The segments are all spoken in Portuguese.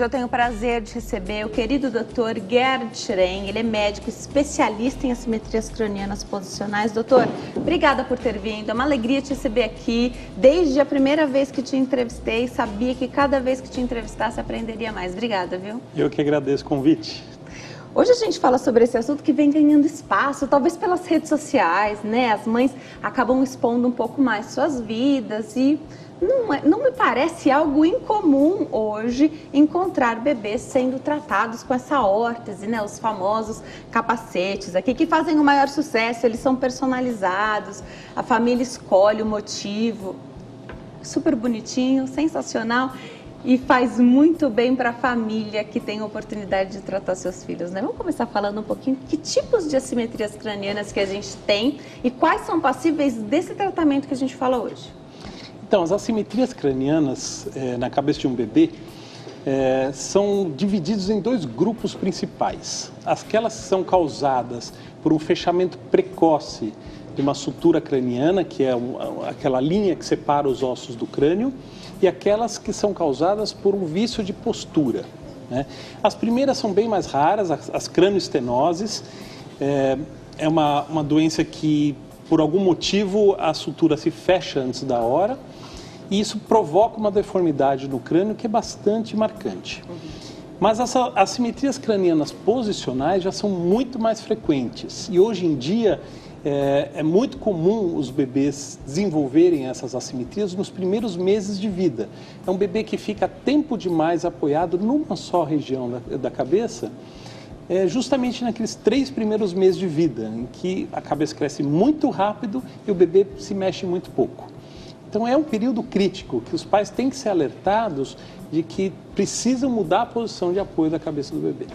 eu tenho o prazer de receber o querido Dr. Gerd Scheren. Ele é médico especialista em assimetrias cranianas posicionais. Doutor, obrigada por ter vindo. É uma alegria te receber aqui. Desde a primeira vez que te entrevistei, sabia que cada vez que te entrevistasse aprenderia mais. Obrigada, viu? Eu que agradeço o convite. Hoje a gente fala sobre esse assunto que vem ganhando espaço, talvez pelas redes sociais, né? As mães acabam expondo um pouco mais suas vidas e não me parece algo incomum hoje encontrar bebês sendo tratados com essa órtese, né? Os famosos capacetes aqui que fazem o maior sucesso, eles são personalizados, a família escolhe o motivo, super bonitinho, sensacional. E faz muito bem para a família que tem a oportunidade de tratar seus filhos, né? Vamos começar falando um pouquinho que tipos de assimetrias cranianas que a gente tem e quais são passíveis desse tratamento que a gente fala hoje. Então, as assimetrias cranianas na cabeça de um bebê são divididas em dois grupos principais. Aquelas que são causadas por um fechamento precoce de uma sutura craniana, que é aquela linha que separa os ossos do crânio, e aquelas que são causadas por um vício de postura, né? As primeiras são bem mais raras, as cranioestenoses. É uma doença que, por algum motivo, a sutura se fecha antes da hora e isso provoca uma deformidade no crânio que é bastante marcante. Mas as assimetrias cranianas posicionais já são muito mais frequentes e hoje em dia é muito comum os bebês desenvolverem essas assimetrias nos primeiros meses de vida. É um bebê que fica tempo demais apoiado numa só região da cabeça, justamente naqueles 3 primeiros meses de vida, em que a cabeça cresce muito rápido e o bebê se mexe muito pouco. Então é um período crítico que os pais têm que ser alertados de que precisam mudar a posição de apoio da cabeça do bebê.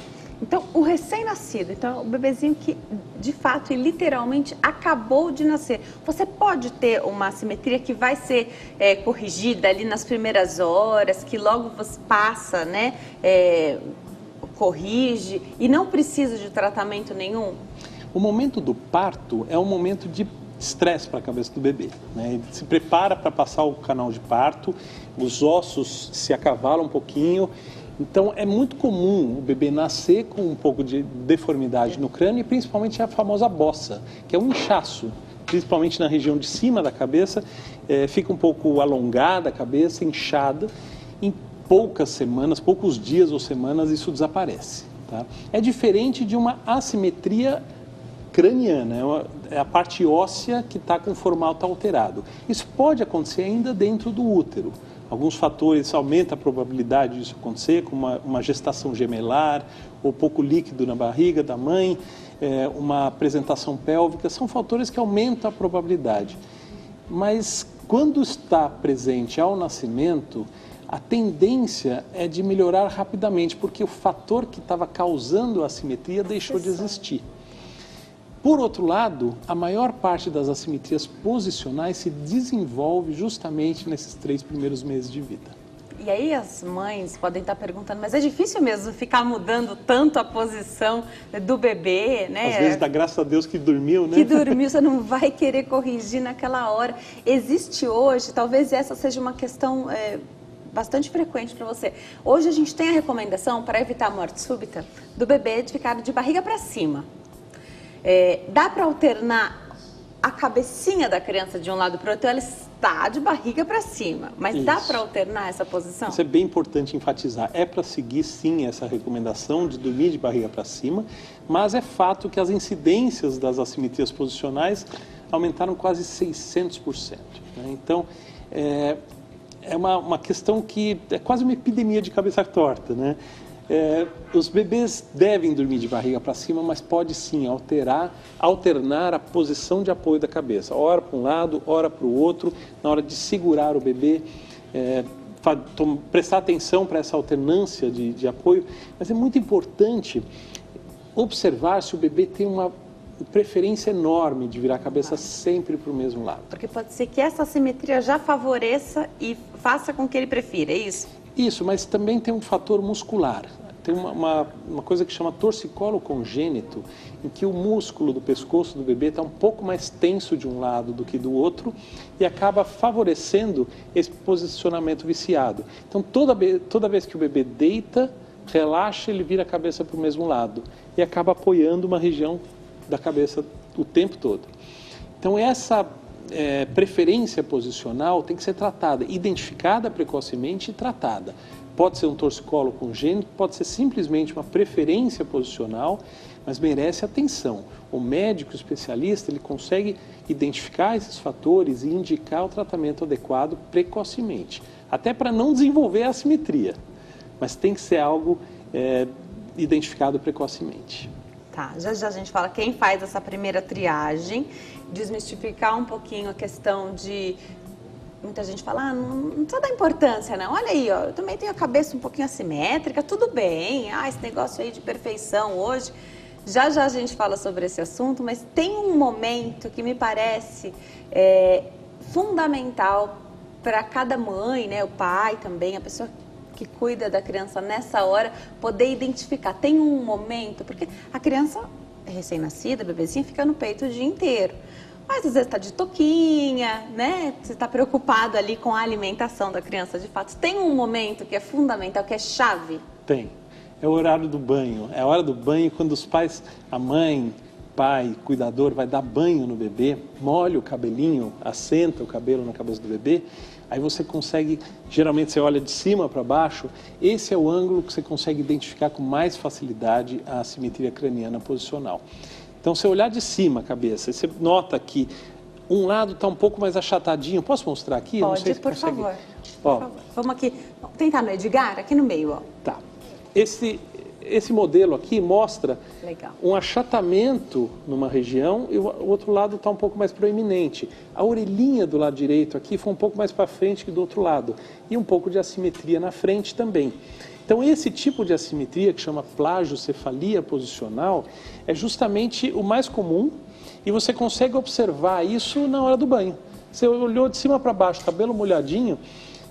Então, o recém-nascido, então o bebezinho que de fato e literalmente acabou de nascer, você pode ter uma assimetria que vai ser corrigida ali nas primeiras horas, que logo você passa, né, corrige e não precisa de tratamento nenhum? O momento do parto é um momento de estresse para a cabeça do bebê, né? Ele se prepara para passar o canal de parto, os ossos se acavalam um pouquinho. Então, é muito comum o bebê nascer com um pouco de deformidade no crânio e principalmente a famosa bossa, que é um inchaço, principalmente na região de cima da cabeça, fica um pouco alongada a cabeça, inchada. Em poucas semanas, poucos dias ou semanas, isso desaparece, tá? É diferente de uma assimetria craniana, é a parte óssea que está com o formato alterado. Isso pode acontecer ainda dentro do útero. Alguns fatores aumentam a probabilidade disso acontecer, como uma gestação gemelar, ou pouco líquido na barriga da mãe, uma apresentação pélvica, são fatores que aumentam a probabilidade. Mas quando está presente ao nascimento, a tendência é de melhorar rapidamente, porque o fator que estava causando a assimetria deixou de existir. Por outro lado, a maior parte das assimetrias posicionais se desenvolve justamente nesses 3 primeiros meses de vida. E aí as mães podem estar perguntando, mas é difícil mesmo ficar mudando tanto a posição do bebê, né? Às vezes dá graças a Deus que dormiu, né? Que dormiu, você não vai querer corrigir naquela hora. Existe hoje, talvez essa seja uma questão bastante frequente para você. Hoje a gente tem a recomendação para evitar a morte súbita do bebê de ficar de barriga para cima. Dá para alternar a cabecinha da criança de um lado para o outro, ela está de barriga para cima, mas Isso. Dá para alternar essa posição? Isso é bem importante enfatizar. É para seguir, sim, essa recomendação de dormir de barriga para cima, mas é fato que as incidências das assimetrias posicionais aumentaram quase 600%. Né? Então, é uma questão que é quase uma epidemia de cabeça torta, né? Os bebês devem dormir de barriga para cima, mas pode sim alternar a posição de apoio da cabeça. Ora para um lado, ora para o outro, na hora de segurar o bebê, prestar atenção para essa alternância de apoio. Mas é muito importante observar se o bebê tem uma preferência enorme de virar a cabeça sempre para o mesmo lado. Porque pode ser que essa assimetria já favoreça e faça com que ele prefira, é isso? Isso, mas também tem um fator muscular. tem uma coisa que chama torcicolo congênito, em que o músculo do pescoço do bebê está um pouco mais tenso de um lado do que do outro e acaba favorecendo esse posicionamento viciado. Então, toda vez que o bebê deita, relaxa, ele vira a cabeça para o mesmo lado e acaba apoiando uma região da cabeça o tempo todo. Então, essa preferência posicional tem que ser tratada, identificada precocemente e tratada. Pode ser um torcicolo congênito, pode ser simplesmente uma preferência posicional, mas merece atenção. O médico especialista, ele consegue identificar esses fatores e indicar o tratamento adequado precocemente, até para não desenvolver a assimetria, mas tem que ser algo identificado precocemente. Tá, já a gente fala quem faz essa primeira triagem, desmistificar um pouquinho a questão de... Muita gente fala, não precisa dar importância, não. Olha aí, ó, eu também tenho a cabeça um pouquinho assimétrica, tudo bem. Esse negócio aí de perfeição hoje. Já a gente fala sobre esse assunto, mas tem um momento que me parece fundamental para cada mãe, né, o pai também, a pessoa que cuida da criança nessa hora, poder identificar. Tem um momento, porque a criança recém-nascida, bebezinha, fica no peito o dia inteiro. Mas às vezes está de touquinha, né? Você está preocupado ali com a alimentação da criança, de fato. Tem um momento que é fundamental, que é chave? Tem. É o horário do banho. É a hora do banho quando os pais, a mãe, pai, cuidador, vai dar banho no bebê, molha o cabelinho, assenta o cabelo na cabeça do bebê, aí você consegue, geralmente você olha de cima para baixo, esse é o ângulo que você consegue identificar com mais facilidade a assimetria craniana posicional. Então, se você olhar de cima a cabeça, você nota que um lado está um pouco mais achatadinho. Posso mostrar aqui? Pode, não sei se por consegue. favor. Ó. Por favor. Vamos aqui, vamos tentar no Edgar, aqui no meio, ó. Tá. Esse modelo aqui mostra um achatamento numa região e o outro lado está um pouco mais proeminente. A orelhinha do lado direito aqui foi um pouco mais para frente que do outro lado. E um pouco de assimetria na frente também. Então, esse tipo de assimetria, que chama plagiocefalia posicional, é justamente o mais comum e você consegue observar isso na hora do banho. Você olhou de cima para baixo, cabelo molhadinho,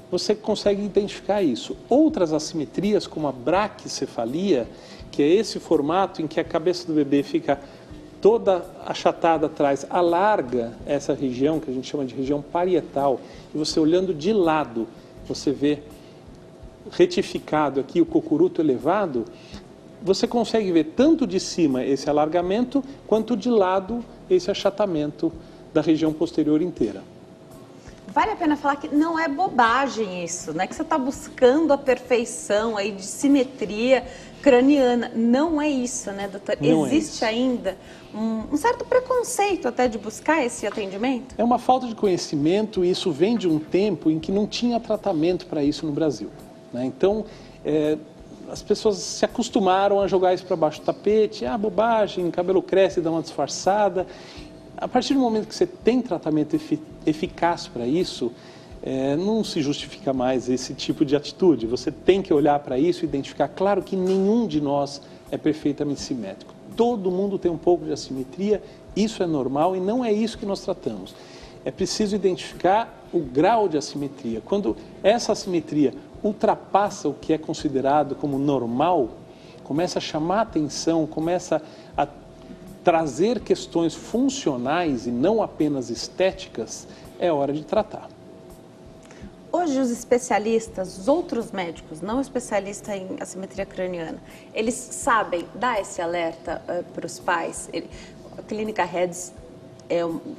você consegue identificar isso. Outras assimetrias, como a braquicefalia, que é esse formato em que a cabeça do bebê fica toda achatada atrás, alarga essa região, que a gente chama de região parietal, e você olhando de lado, você vê retificado aqui o cocuruto elevado, você consegue ver tanto de cima esse alargamento, quanto de lado esse achatamento da região posterior inteira. Vale a pena falar que não é bobagem isso, não é que você está buscando a perfeição aí de simetria craniana. Não é isso, né, doutor? Não existe ainda um certo preconceito até de buscar esse atendimento? É uma falta de conhecimento e isso vem de um tempo em que não tinha tratamento para isso no Brasil, né? Então, as pessoas se acostumaram a jogar isso para baixo do tapete. Bobagem, cabelo cresce e dá uma disfarçada. A partir do momento que você tem tratamento eficaz para isso, não se justifica mais esse tipo de atitude. Você tem que olhar para isso e identificar. Claro que nenhum de nós é perfeitamente simétrico. Todo mundo tem um pouco de assimetria, isso é normal e não é isso que nós tratamos. É preciso identificar o grau de assimetria. Quando essa assimetria ultrapassa o que é considerado como normal, começa a chamar atenção, começa a trazer questões funcionais e não apenas estéticas, é hora de tratar. Hoje os especialistas, os outros médicos, não especialistas em assimetria craniana, eles sabem dar esse alerta para os pais? A Clínica Reds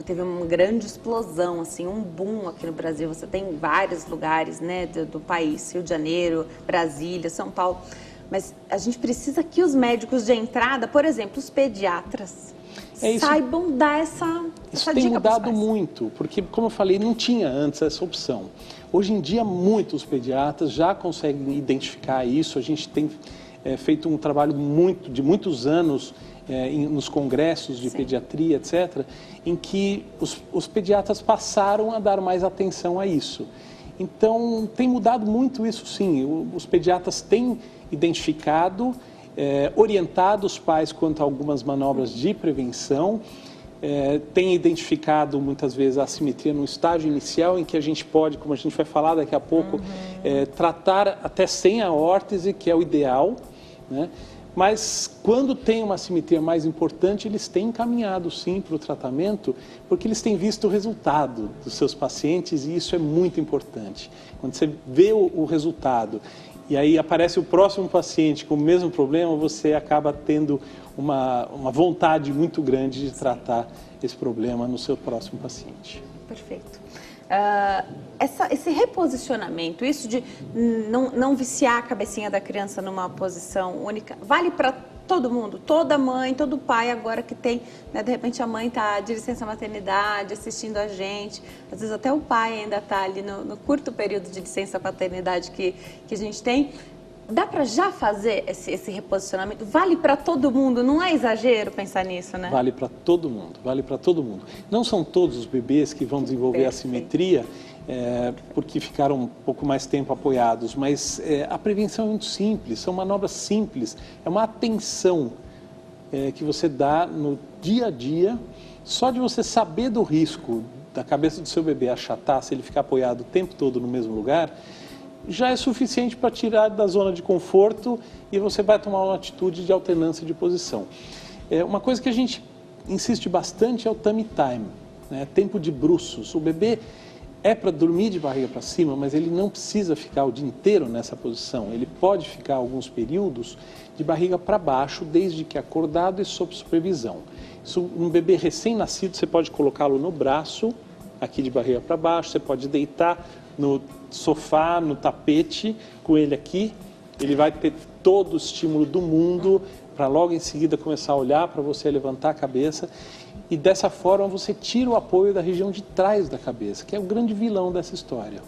teve uma grande explosão, assim, um boom aqui no Brasil. Você tem vários lugares, né, do país, Rio de Janeiro, Brasília, São Paulo. Mas a gente precisa que os médicos de entrada, por exemplo, os pediatras, saibam dar essa dica. Isso tem mudado muito, porque, como eu falei, não tinha antes essa opção. Hoje em dia, muitos pediatras já conseguem identificar isso. A gente tem feito um trabalho de muitos anos nos congressos de pediatria, etc., em que os pediatras passaram a dar mais atenção a isso. Então, tem mudado muito isso, sim. Os pediatras têm identificado, orientado os pais quanto a algumas manobras de prevenção, têm identificado muitas vezes a assimetria no estágio inicial, em que a gente pode, como a gente vai falar daqui a pouco, tratar até sem a órtese, que é o ideal, né? Mas quando tem uma assimetria mais importante, eles têm encaminhado sim para o tratamento, porque eles têm visto o resultado dos seus pacientes e isso é muito importante. Quando você vê o resultado e aí aparece o próximo paciente com o mesmo problema, você acaba tendo uma vontade muito grande de tratar esse problema no seu próximo paciente. Perfeito. Esse reposicionamento, isso de não viciar a cabecinha da criança numa posição única, vale para todo mundo, toda mãe, todo pai agora que tem, né, de repente a mãe está de licença maternidade, assistindo a gente, às vezes até o pai ainda está ali no curto período de licença paternidade que a gente tem. Dá para já fazer esse reposicionamento? Vale para todo mundo? Não é exagero pensar nisso, né? Vale para todo mundo, vale para todo mundo. Não são todos os bebês que vão desenvolver assimetria porque ficaram um pouco mais tempo apoiados, mas a prevenção é muito simples, são manobras simples, é uma atenção que você dá no dia a dia, só de você saber do risco da cabeça do seu bebê achatar se ele ficar apoiado o tempo todo no mesmo lugar, já é suficiente para tirar da zona de conforto e você vai tomar uma atitude de alternância de posição. Uma coisa que a gente insiste bastante é o tummy time, né? Tempo de bruços. O bebê é para dormir de barriga para cima, mas ele não precisa ficar o dia inteiro nessa posição. Ele pode ficar alguns períodos de barriga para baixo, desde que acordado e sob supervisão. Um bebê recém-nascido, você pode colocá-lo no braço, aqui de barriga para baixo, você pode deitar no sofá, no tapete, com ele aqui, ele vai ter todo o estímulo do mundo para logo em seguida começar a olhar para você, levantar a cabeça e dessa forma você tira o apoio da região de trás da cabeça, que é o grande vilão dessa história.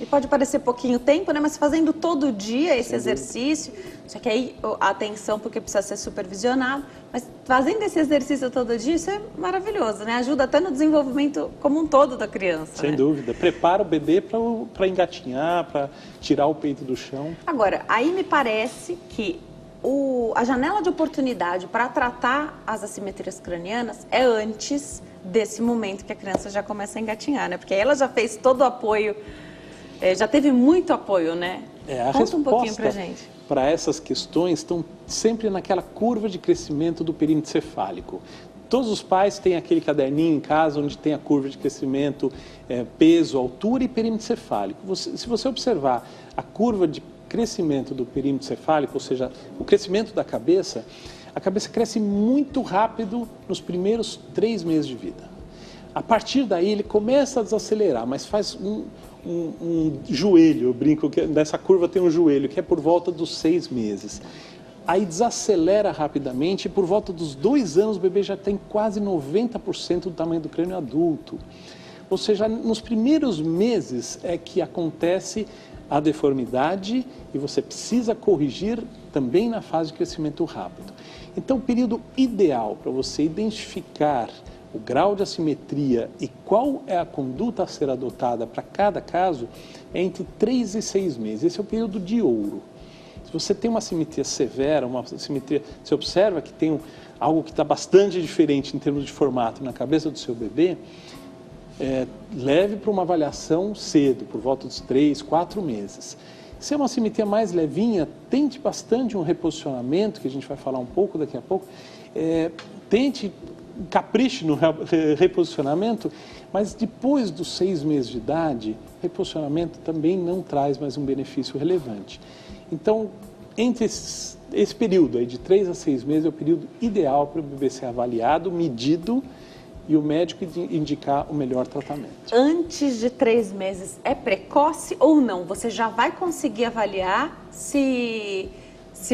E pode parecer pouquinho tempo, né? Mas fazendo todo dia esse exercício, só que aí a atenção porque precisa ser supervisionado, mas fazendo esse exercício todo dia, isso é maravilhoso, né? Ajuda até no desenvolvimento como um todo da criança. Sem dúvida. Prepara o bebê para engatinhar, para tirar o peito do chão. Agora, aí me parece que a janela de oportunidade para tratar as assimetrias cranianas é antes desse momento que a criança já começa a engatinhar, né? Porque aí ela já fez todo o apoio. Já teve muito apoio, né? Conta um pouquinho pra gente. Para essas questões estão sempre naquela curva de crescimento do perímetro cefálico. Todos os pais têm aquele caderninho em casa onde tem a curva de crescimento, peso, altura e perímetro cefálico. Se você observar a curva de crescimento do perímetro cefálico, ou seja, o crescimento da cabeça, a cabeça cresce muito rápido nos primeiros 3 meses de vida. A partir daí ele começa a desacelerar, mas faz um joelho, eu brinco que nessa curva tem um joelho, que é por volta dos 6 meses. Aí desacelera rapidamente e por volta dos 2 anos o bebê já tem quase 90% do tamanho do crânio adulto. Ou seja, nos primeiros meses é que acontece a deformidade e você precisa corrigir também na fase de crescimento rápido. Então o período ideal para você identificar o grau de assimetria e qual é a conduta a ser adotada para cada caso é entre 3 e 6 meses. Esse é o período de ouro. Se você tem uma assimetria severa, uma assimetria, você observa que tem algo que está bastante diferente em termos de formato na cabeça do seu bebê, leve para uma avaliação cedo, por volta dos 3, 4 meses. Se é uma assimetria mais levinha, tente bastante um reposicionamento, que a gente vai falar um pouco daqui a pouco, capriche no reposicionamento, mas depois dos 6 meses de idade, reposicionamento também não traz mais um benefício relevante. Então, entre esse período aí de 3 a 6 meses é o período ideal para o bebê ser avaliado, medido e o médico indicar o melhor tratamento. Antes de 3 meses é precoce ou não? Você já vai conseguir avaliar se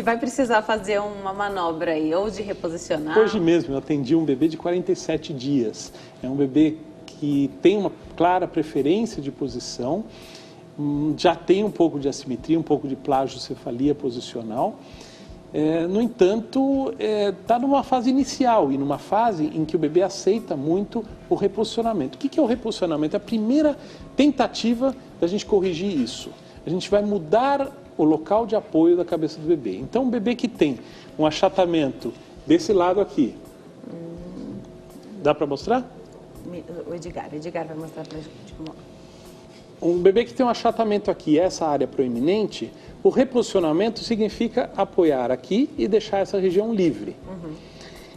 vai precisar fazer uma manobra aí, ou de reposicionar? Hoje mesmo eu atendi um bebê de 47 dias. É um bebê que tem uma clara preferência de posição, já tem um pouco de assimetria, um pouco de plagiocefalia posicional. No entanto, está numa fase inicial e numa fase em que o bebê aceita muito o reposicionamento. O que é o reposicionamento? É a primeira tentativa da gente corrigir isso. A gente vai mudar o local de apoio da cabeça do bebê. Então, um bebê que tem um achatamento desse lado aqui, dá para mostrar? O Edgar vai mostrar para a gente como... Um bebê que tem um achatamento aqui, essa área proeminente, o reposicionamento significa apoiar aqui e deixar essa região livre.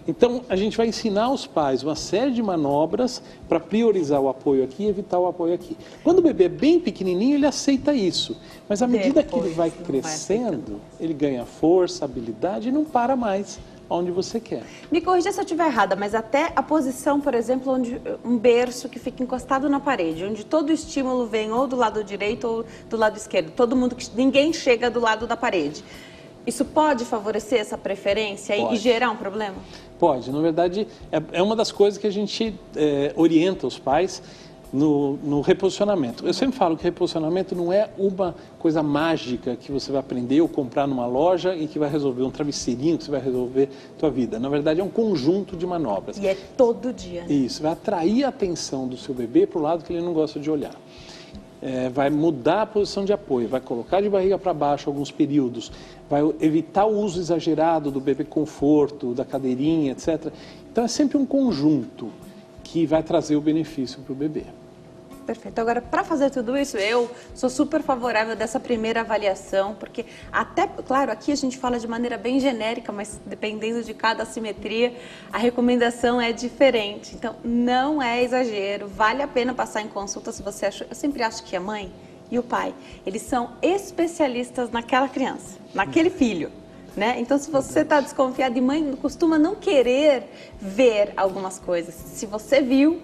Então, a gente vai ensinar os pais uma série de manobras para priorizar o apoio aqui e evitar o apoio aqui. Quando o bebê é bem pequenininho, ele aceita isso. Mas à medida que ele vai crescendo, ele ganha força, habilidade e não para mais onde você quer. Me corrija se eu estiver errada, mas até a posição, por exemplo, onde um berço que fica encostado na parede, onde todo o estímulo vem ou do lado direito ou do lado esquerdo, ninguém chega do lado da parede. Isso pode favorecer essa preferência e gerar um problema? Pode. Na verdade, é uma das coisas que a gente orienta os pais no reposicionamento. Eu sempre falo que reposicionamento não é uma coisa mágica que você vai aprender ou comprar numa loja e que vai resolver um travesseirinho, que você vai resolver a tua vida. Na verdade, é um conjunto de manobras. E é todo dia. Né? Isso. Vai atrair a atenção do seu bebê para o lado que ele não gosta de olhar. Vai mudar a posição de apoio, vai colocar de barriga para baixo alguns períodos, vai evitar o uso exagerado do bebê conforto, da cadeirinha, etc. Então é sempre um conjunto que vai trazer o benefício para o bebê. Perfeito. Agora, para fazer tudo isso, eu sou super favorável dessa primeira avaliação, porque até, claro, aqui a gente fala de maneira bem genérica, mas dependendo de cada assimetria, a recomendação é diferente. Então, não é exagero, vale a pena passar em consulta se você achou. Eu sempre acho que a mãe e o pai, eles são especialistas naquela criança, naquele filho. Né? Então, se você está desconfiado, e mãe costuma não querer ver algumas coisas. Se você viu,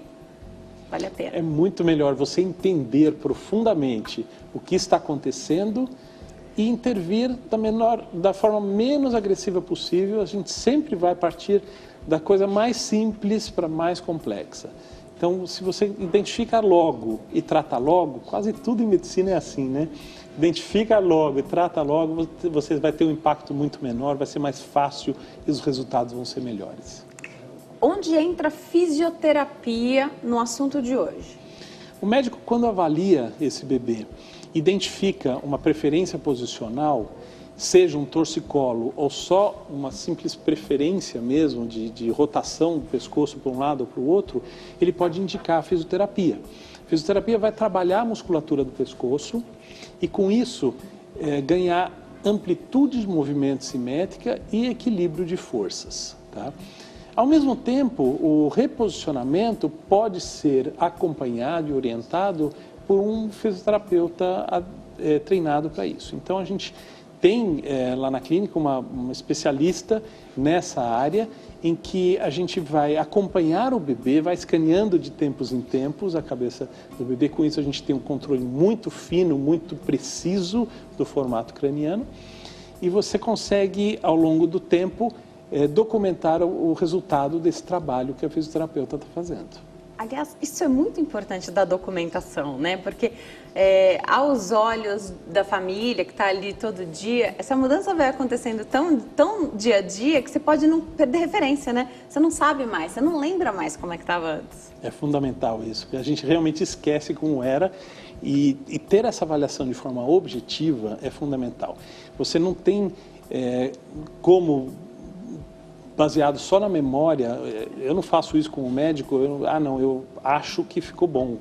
vale a pena. É muito melhor você entender profundamente o que está acontecendo e intervir da forma menos agressiva possível. A gente sempre vai partir da coisa mais simples para mais complexa. Então, se você identifica logo e trata logo, quase tudo em medicina é assim, né? Identifica logo e trata logo, você vai ter um impacto muito menor, vai ser mais fácil e os resultados vão ser melhores. Onde entra a fisioterapia no assunto de hoje? O médico, quando avalia esse bebê, identifica uma preferência posicional, seja um torcicolo ou só uma simples preferência mesmo de rotação do pescoço para um lado ou para o outro, ele pode indicar a fisioterapia. A fisioterapia vai trabalhar a musculatura do pescoço e, com isso, ganhar amplitude de movimento simétrica e equilíbrio de forças. Tá? Ao mesmo tempo, o reposicionamento pode ser acompanhado e orientado por um fisioterapeuta treinado para isso. Então, a gente tem lá na clínica uma especialista nessa área em que a gente vai acompanhar o bebê, vai escaneando de tempos em tempos a cabeça do bebê. Com isso, a gente tem um controle muito fino, muito preciso do formato craniano e você consegue, ao longo do tempo, documentar o resultado desse trabalho que a fisioterapeuta está fazendo. Aliás, isso é muito importante da documentação, né? Porque aos olhos da família que está ali todo dia, essa mudança vai acontecendo tão dia a dia que você pode não perder referência, né? Você não sabe mais, você não lembra mais como é que estava antes. É fundamental isso, porque a gente realmente esquece como era e ter essa avaliação de forma objetiva é fundamental. Você não tem como... baseado só na memória, eu não faço isso com o médico, eu acho que ficou bom,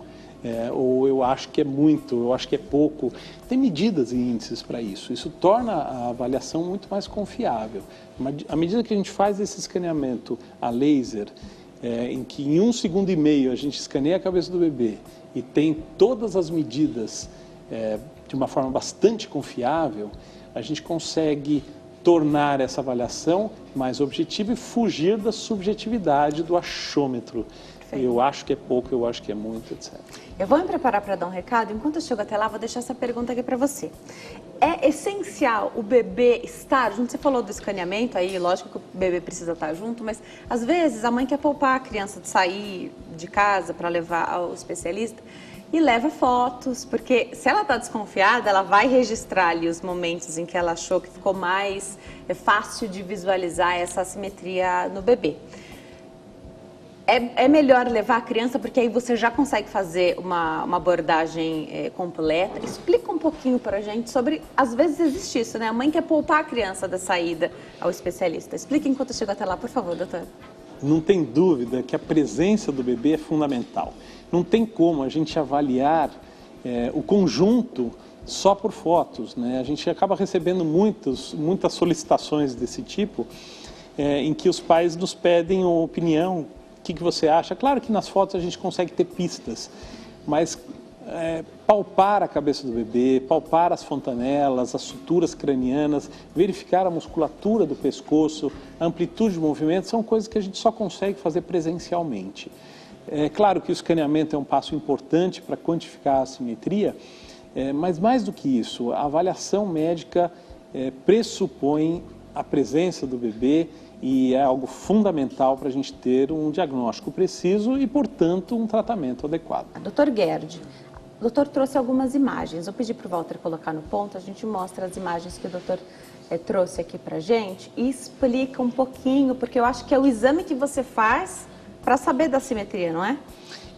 ou eu acho que é muito, eu acho que é pouco. Tem medidas e índices para isso, isso torna a avaliação muito mais confiável. À medida que a gente faz esse escaneamento a laser, em que em 1,5 segundo a gente escaneia a cabeça do bebê e tem todas as medidas de uma forma bastante confiável, a gente consegue tornar essa avaliação mais objetiva e fugir da subjetividade do achômetro. Perfeito. Eu acho que é pouco, eu acho que é muito, etc. Eu vou me preparar para dar um recado. Enquanto eu chego até lá, vou deixar essa pergunta aqui para você. É essencial o bebê estar junto? Você falou do escaneamento, aí lógico que o bebê precisa estar junto, mas às vezes a mãe quer poupar a criança de sair de casa para levar ao especialista e leva fotos, porque se ela está desconfiada, ela vai registrar ali os momentos em que ela achou que ficou mais fácil de visualizar essa assimetria no bebê. É melhor levar a criança, porque aí você já consegue fazer uma abordagem completa. Explica um pouquinho para a gente sobre, às vezes existe isso, né? A mãe quer poupar a criança da saída ao especialista. Explica enquanto eu chego até lá, por favor, doutor. Não tem dúvida que a presença do bebê é fundamental. Não tem como a gente avaliar o conjunto só por fotos, né? A gente acaba recebendo muitas solicitações desse tipo, em que os pais nos pedem opinião, o que você acha? Claro que nas fotos a gente consegue ter pistas, mas palpar a cabeça do bebê, palpar as fontanelas, as suturas cranianas, verificar a musculatura do pescoço, a amplitude de movimento, são coisas que a gente só consegue fazer presencialmente. É claro que o escaneamento é um passo importante para quantificar a assimetria, mas mais do que isso, a avaliação médica pressupõe a presença do bebê e é algo fundamental para a gente ter um diagnóstico preciso e, portanto, um tratamento adequado. Dr. Gerd, o doutor trouxe algumas imagens. Eu pedi para o Walter colocar no ponto, a gente mostra as imagens que o doutor trouxe aqui para a gente e explica um pouquinho, porque eu acho que é o exame que você faz para saber da simetria, não é?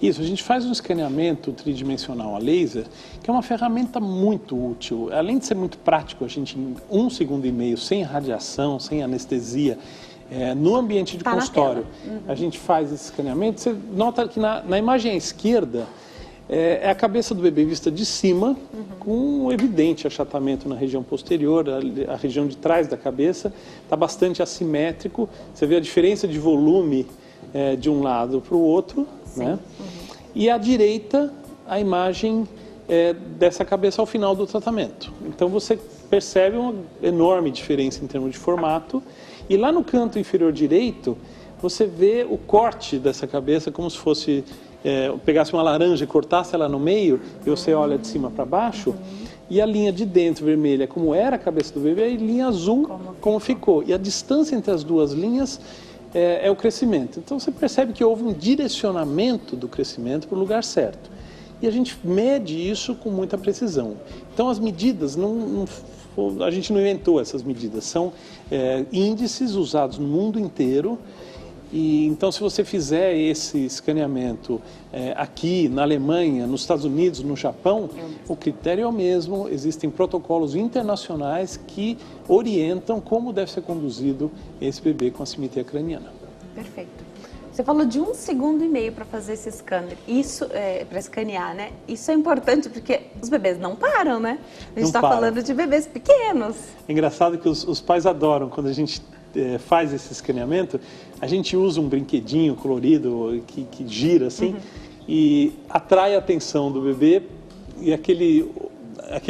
Isso, a gente faz um escaneamento tridimensional a laser, que é uma ferramenta muito útil. Além de ser muito prático, a gente em 1,5 segundos, sem radiação, sem anestesia, no ambiente de consultório, a gente faz esse escaneamento. Você nota que na imagem à esquerda é a cabeça do bebê vista de cima, com um evidente achatamento na região posterior, a região de trás da cabeça, está bastante assimétrico. Você vê a diferença de volume de um lado para o outro, né? E à direita, a imagem dessa cabeça ao final do tratamento. Então você percebe uma enorme diferença em termos de formato. E lá no canto inferior direito, você vê o corte dessa cabeça como se fosse, pegasse uma laranja e cortasse ela no meio, e você olha de cima para baixo, e a linha de dentro vermelha, como era a cabeça do bebê, e a linha azul, como ficou. E a distância entre as duas linhas é o crescimento. Então você percebe que houve um direcionamento do crescimento para o lugar certo. E a gente mede isso com muita precisão. Então as medidas, a gente não inventou essas medidas, são índices usados no mundo inteiro. E então se você fizer esse escaneamento aqui na Alemanha, nos Estados Unidos, no Japão, o critério é o mesmo. Existem protocolos internacionais que orientam como deve ser conduzido esse bebê com assimetria craniana. Perfeito. Você falou de 1,5 segundos para fazer esse scanner, isso para escanear, né? Isso é importante porque os bebês não param, né? A gente está falando de bebês pequenos. É engraçado que os pais adoram quando a gente faz esse escaneamento. A gente usa um brinquedinho colorido que gira assim e atrai a atenção do bebê e aquele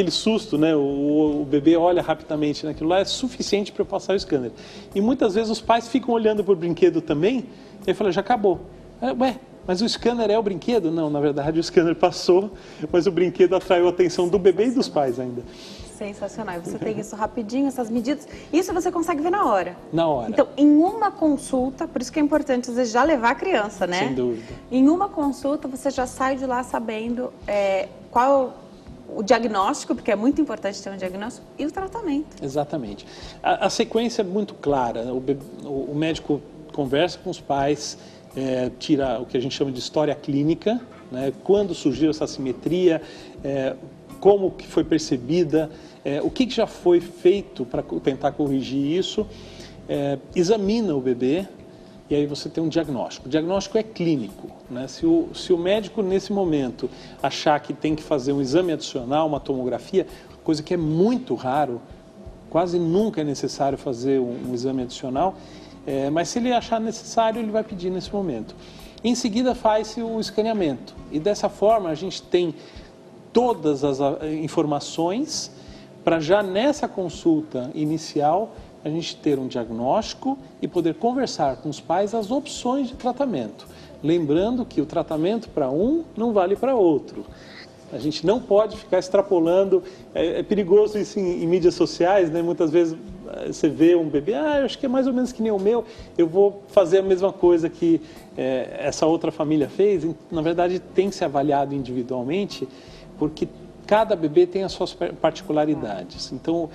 susto, né? O bebê olha rapidamente naquilo lá, é suficiente para eu passar o scanner. E muitas vezes os pais ficam olhando para o brinquedo também e falam, já acabou. Ué, mas o scanner é o brinquedo? Não, na verdade o scanner passou, mas o brinquedo atraiu a atenção do bebê e dos pais ainda. Sensacional. Você tem isso rapidinho, essas medidas. Isso você consegue ver na hora. Na hora. Então, em uma consulta, por isso que é importante às vezes já levar a criança, né? Sem dúvida. Em uma consulta, você já sai de lá sabendo qual o diagnóstico, porque é muito importante ter um diagnóstico, e o tratamento. Exatamente. A sequência é muito clara. O médico conversa com os pais, tira o que a gente chama de história clínica, né? Quando surgiu essa assimetria, como que foi percebida, o que já foi feito para tentar corrigir isso, examina o bebê e aí você tem um diagnóstico. O diagnóstico é clínico, né? Se o médico nesse momento achar que tem que fazer um exame adicional, uma tomografia, coisa que é muito raro, quase nunca é necessário fazer um exame adicional, mas se ele achar necessário, ele vai pedir nesse momento. Em seguida faz-se o escaneamento e dessa forma a gente tem todas as informações para já nessa consulta inicial a gente ter um diagnóstico e poder conversar com os pais as opções de tratamento. Lembrando que o tratamento para um não vale para outro. A gente não pode ficar extrapolando, é perigoso isso em mídias sociais, né? Muitas vezes você vê um bebê, eu acho que é mais ou menos que nem o meu, eu vou fazer a mesma coisa que essa outra família fez. Na verdade tem que ser avaliado individualmente, porque cada bebê tem as suas particularidades. Então,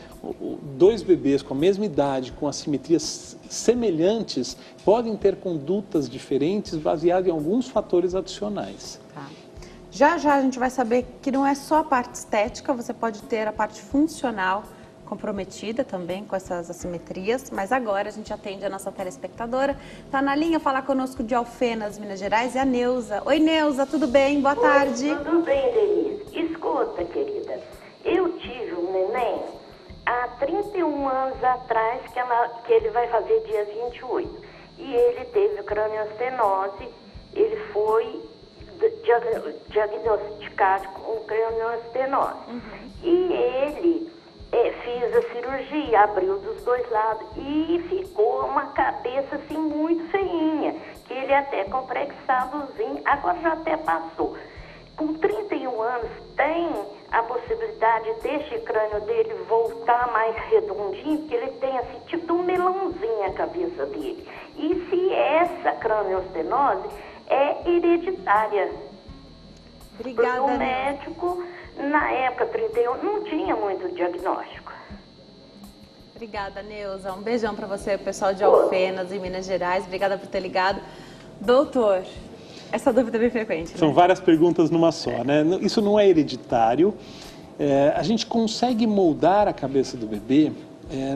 dois bebês com a mesma idade, com assimetrias semelhantes, podem ter condutas diferentes baseadas em alguns fatores adicionais. Tá. Já já a gente vai saber que não é só a parte estética, você pode ter a parte funcional comprometida também com essas assimetrias, mas agora a gente atende a nossa telespectadora. Está na linha falar conosco de Alfenas, Minas Gerais, é a Neuza. Oi, Neuza, tudo bem? Boa tarde. Tudo bem, Denise. Escuta, outra, querida, eu tive um neném há 31 anos atrás, que ele vai fazer dia 28. E ele teve cranioestenose, ele foi diagnosticado com cranioestenose. E ele fez a cirurgia, abriu dos dois lados e ficou uma cabeça assim muito feinha, que ele até complexadozinho, agora já até passou. Com 31 anos tem a possibilidade deste crânio dele voltar mais redondinho, porque ele tem assim tipo um melãozinho a cabeça dele. E se essa cranioestenose é hereditária. Obrigada, porque o médico, na época 31, não tinha muito diagnóstico. Obrigada, Neuza. Um beijão para você, pessoal de Alfenas, em Minas Gerais. Obrigada por ter ligado. Doutor, essa dúvida é bem frequente, né? São várias perguntas numa só, né? Isso não é hereditário. A gente consegue moldar a cabeça do bebê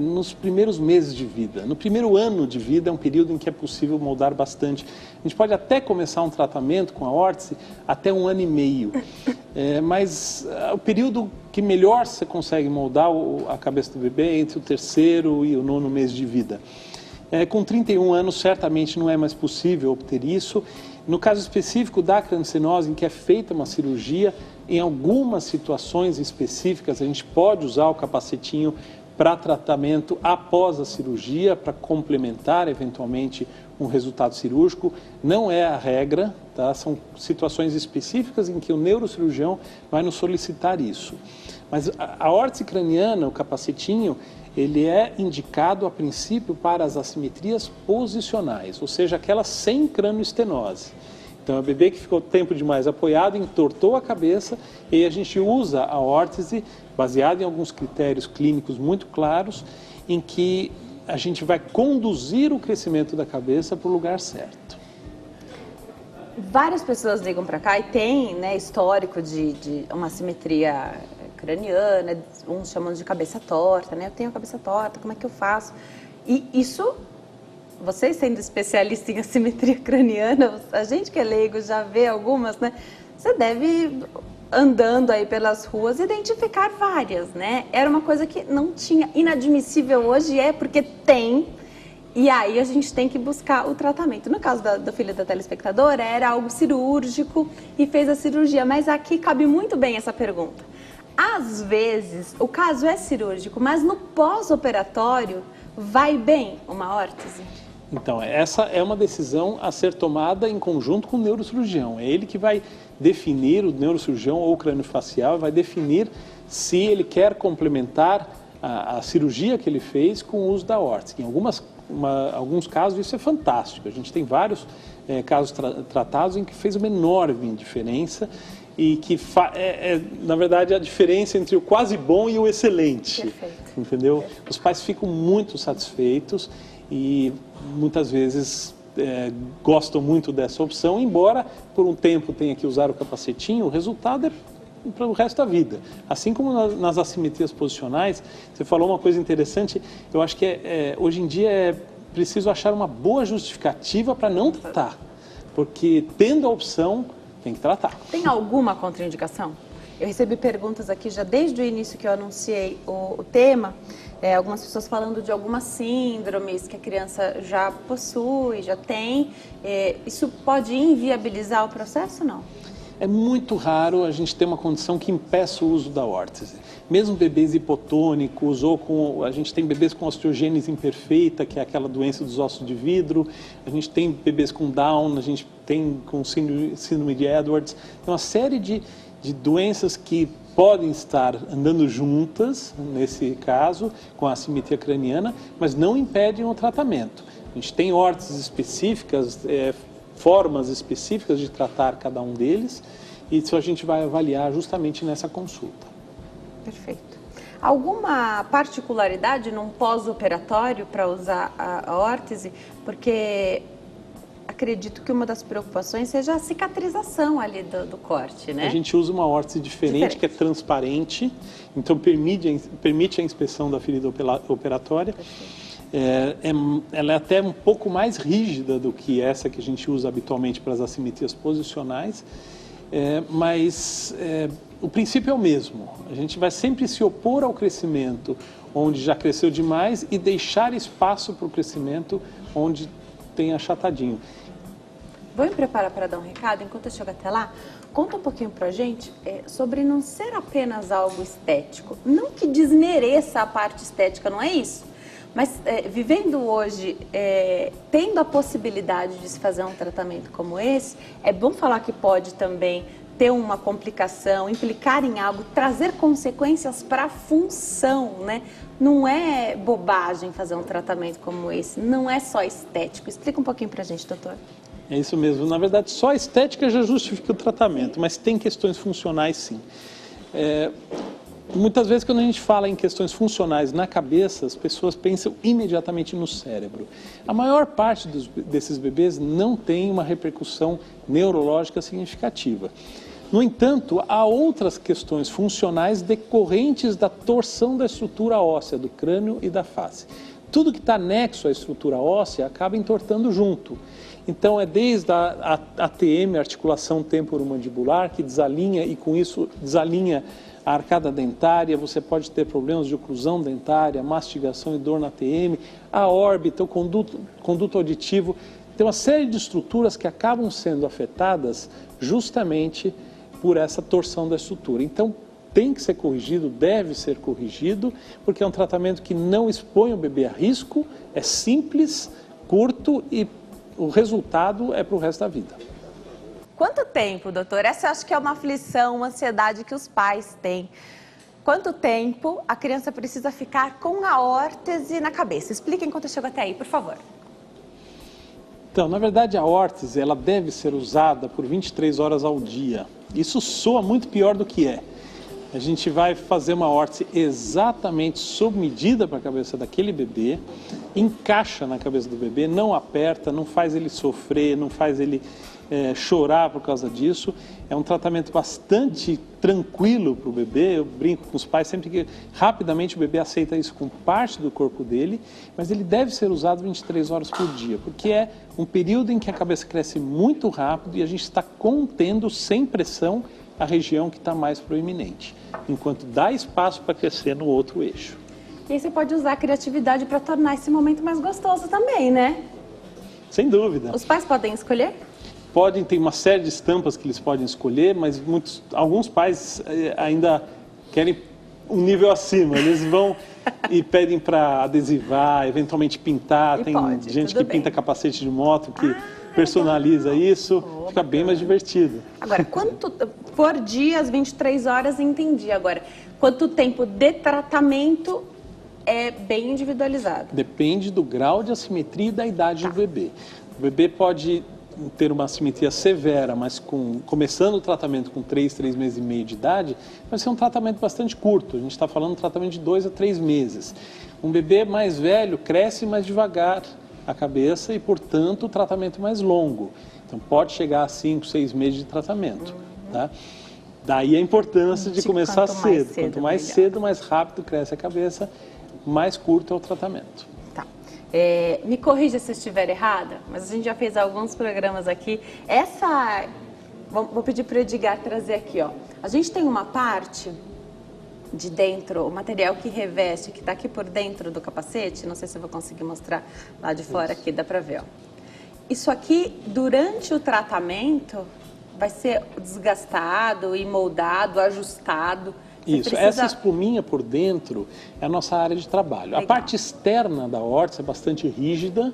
nos primeiros meses de vida. No primeiro ano de vida é um período em que é possível moldar bastante. A gente pode até começar um tratamento com a órtese até 1 ano e meio. Mas o período que melhor você consegue moldar a cabeça do bebê é entre o 3º e o 9º mês de vida. Com 31 anos, certamente não é mais possível obter isso. No caso específico da cranioestenose, em que é feita uma cirurgia, em algumas situações específicas, a gente pode usar o capacetinho para tratamento após a cirurgia, para complementar eventualmente um resultado cirúrgico. Não é a regra, tá? São situações específicas em que o neurocirurgião vai nos solicitar isso. Mas a órtese craniana, o capacetinho, ele é indicado a princípio para as assimetrias posicionais, ou seja, aquelas sem cranioestenose. Então, é o bebê que ficou tempo demais apoiado, entortou a cabeça, e aí a gente usa a órtese baseada em alguns critérios clínicos muito claros, em que a gente vai conduzir o crescimento da cabeça para o lugar certo. Várias pessoas ligam para cá e tem, né, histórico de uma assimetria craniana, uns chamam de cabeça torta, né? Eu tenho a cabeça torta, como é que eu faço? E isso, vocês sendo especialista em assimetria craniana, a gente que é leigo já vê algumas, né? Você deve, andando aí pelas ruas, identificar várias, né? Era uma coisa que não tinha, inadmissível hoje porque tem, e aí a gente tem que buscar o tratamento. No caso do filho da telespectadora, era algo cirúrgico e fez a cirurgia, mas aqui cabe muito bem essa pergunta. Às vezes, o caso é cirúrgico, mas no pós-operatório vai bem uma órtese? Então, essa é uma decisão a ser tomada em conjunto com o neurocirurgião. É ele que vai definir, o neurocirurgião ou o craniofacial, vai definir se ele quer complementar a cirurgia que ele fez com o uso da órtese. Em alguns casos isso é fantástico. A gente tem vários casos tratados em que fez uma enorme diferença e que na verdade, a diferença entre o quase bom e o excelente. Perfeito. Entendeu? Perfeito. Os pais ficam muito satisfeitos e muitas vezes gostam muito dessa opção, embora por um tempo tenha que usar o capacetinho, o resultado é para o resto da vida. Assim como nas assimetrias posicionais, você falou uma coisa interessante, eu acho que hoje em dia é preciso achar uma boa justificativa para não tratar, porque tendo a opção, tem que tratar. Tem alguma contraindicação? Eu recebi perguntas aqui já desde o início que eu anunciei o tema, algumas pessoas falando de algumas síndromes que a criança já possui, já tem. Isso pode inviabilizar o processo ou não? É muito raro a gente ter uma condição que impeça o uso da órtese. Mesmo bebês hipotônicos a gente tem bebês com osteogênese imperfeita, que é aquela doença dos ossos de vidro, a gente tem bebês com Down, a gente tem com síndrome de Edwards, tem uma série de doenças que podem estar andando juntas, nesse caso, com a assimetria craniana, mas não impedem o tratamento. A gente tem órteses específicas, formas específicas de tratar cada um deles, e isso a gente vai avaliar justamente nessa consulta. Perfeito. Alguma particularidade num pós-operatório para usar a órtese? Porque acredito que uma das preocupações seja a cicatrização ali do corte, né? A gente usa uma órtese diferente, que é transparente, então permite a inspeção da ferida operatória. Perfeito. Ela é até um pouco mais rígida do que essa que a gente usa habitualmente para as assimetrias posicionais, mas o princípio é o mesmo. A gente vai sempre se opor ao crescimento onde já cresceu demais e deixar espaço para o crescimento onde tem achatadinho. Vou me preparar para dar um recado, enquanto eu chego até lá, conta um pouquinho pra gente sobre não ser apenas algo estético. Não que desmereça a parte estética, não é isso. Mas vivendo hoje, tendo a possibilidade de se fazer um tratamento como esse, é bom falar que pode também ter uma complicação, implicar em algo, trazer consequências para a função, né? Não é bobagem fazer um tratamento como esse, não é só estético. Explica um pouquinho pra gente, doutor. É isso mesmo. Na verdade, só a estética já justifica o tratamento, mas tem questões funcionais, sim. Muitas vezes, quando a gente fala em questões funcionais na cabeça, as pessoas pensam imediatamente no cérebro. A maior parte desses bebês não tem uma repercussão neurológica significativa. No entanto, há outras questões funcionais decorrentes da torção da estrutura óssea do crânio e da face. Tudo que está anexo à estrutura óssea acaba entortando junto. Então, é desde a ATM, articulação temporomandibular, que desalinha e com isso desalinha a arcada dentária, você pode ter problemas de oclusão dentária, mastigação e dor na ATM, a órbita, o conduto auditivo. Tem uma série de estruturas que acabam sendo afetadas justamente por essa torção da estrutura. Então, tem que ser corrigido, deve ser corrigido, porque é um tratamento que não expõe o bebê a risco, é simples, curto e o resultado é para o resto da vida. Quanto tempo, doutor? Essa eu acho que é uma aflição, uma ansiedade que os pais têm. Quanto tempo a criança precisa ficar com a órtese na cabeça? Explica enquanto eu chego até aí, por favor. Então, na verdade, a órtese ela deve ser usada por 23 horas ao dia. Isso soa muito pior do que é. A gente vai fazer uma órtese exatamente sob medida para a cabeça daquele bebê, encaixa na cabeça do bebê, não aperta, não faz ele sofrer, não faz ele chorar por causa disso. É um tratamento bastante tranquilo para o bebê. Eu brinco com os pais sempre que rapidamente o bebê aceita isso com parte do corpo dele, mas ele deve ser usado 23 horas por dia, porque é um período em que a cabeça cresce muito rápido e a gente está contendo sem pressão a região que está mais proeminente, enquanto dá espaço para crescer no outro eixo. E aí você pode usar a criatividade para tornar esse momento mais gostoso também, né? Sem dúvida. Os pais podem escolher? Podem, tem uma série de estampas que eles podem escolher, mas alguns pais ainda querem um nível acima. Eles vão e pedem para adesivar, eventualmente pintar. Tem gente que pinta capacete de moto, que personaliza isso, fica bem mais divertido. Agora, quanto por dia, às 23 horas, entendi. Agora, quanto tempo de tratamento é bem individualizado? Depende do grau de assimetria e da idade do bebê. O bebê pode ter uma assimetria severa, mas começando o tratamento com 3 meses e meio de idade, vai ser um tratamento bastante curto. A gente está falando de um tratamento de 2 a 3 meses. Um bebê mais velho cresce mais devagar a cabeça e, portanto, o tratamento mais longo. Então, pode chegar a 5, 6 meses de tratamento. Tá? Daí a importância de começar cedo. Quanto mais cedo, mais rápido cresce a cabeça, mais curto é o tratamento. Me corrija se eu estiver errada, mas a gente já fez alguns programas aqui. Vou pedir para o Edgar trazer aqui, ó. A gente tem uma parte de dentro, o material que reveste, que está aqui por dentro do capacete, não sei se eu vou conseguir mostrar lá de fora, aqui dá para ver, ó. Isso aqui, durante o tratamento, vai ser desgastado e moldado, ajustado. Isso, essa espuminha por dentro é a nossa área de trabalho. Legal. A parte externa da órtese é bastante rígida,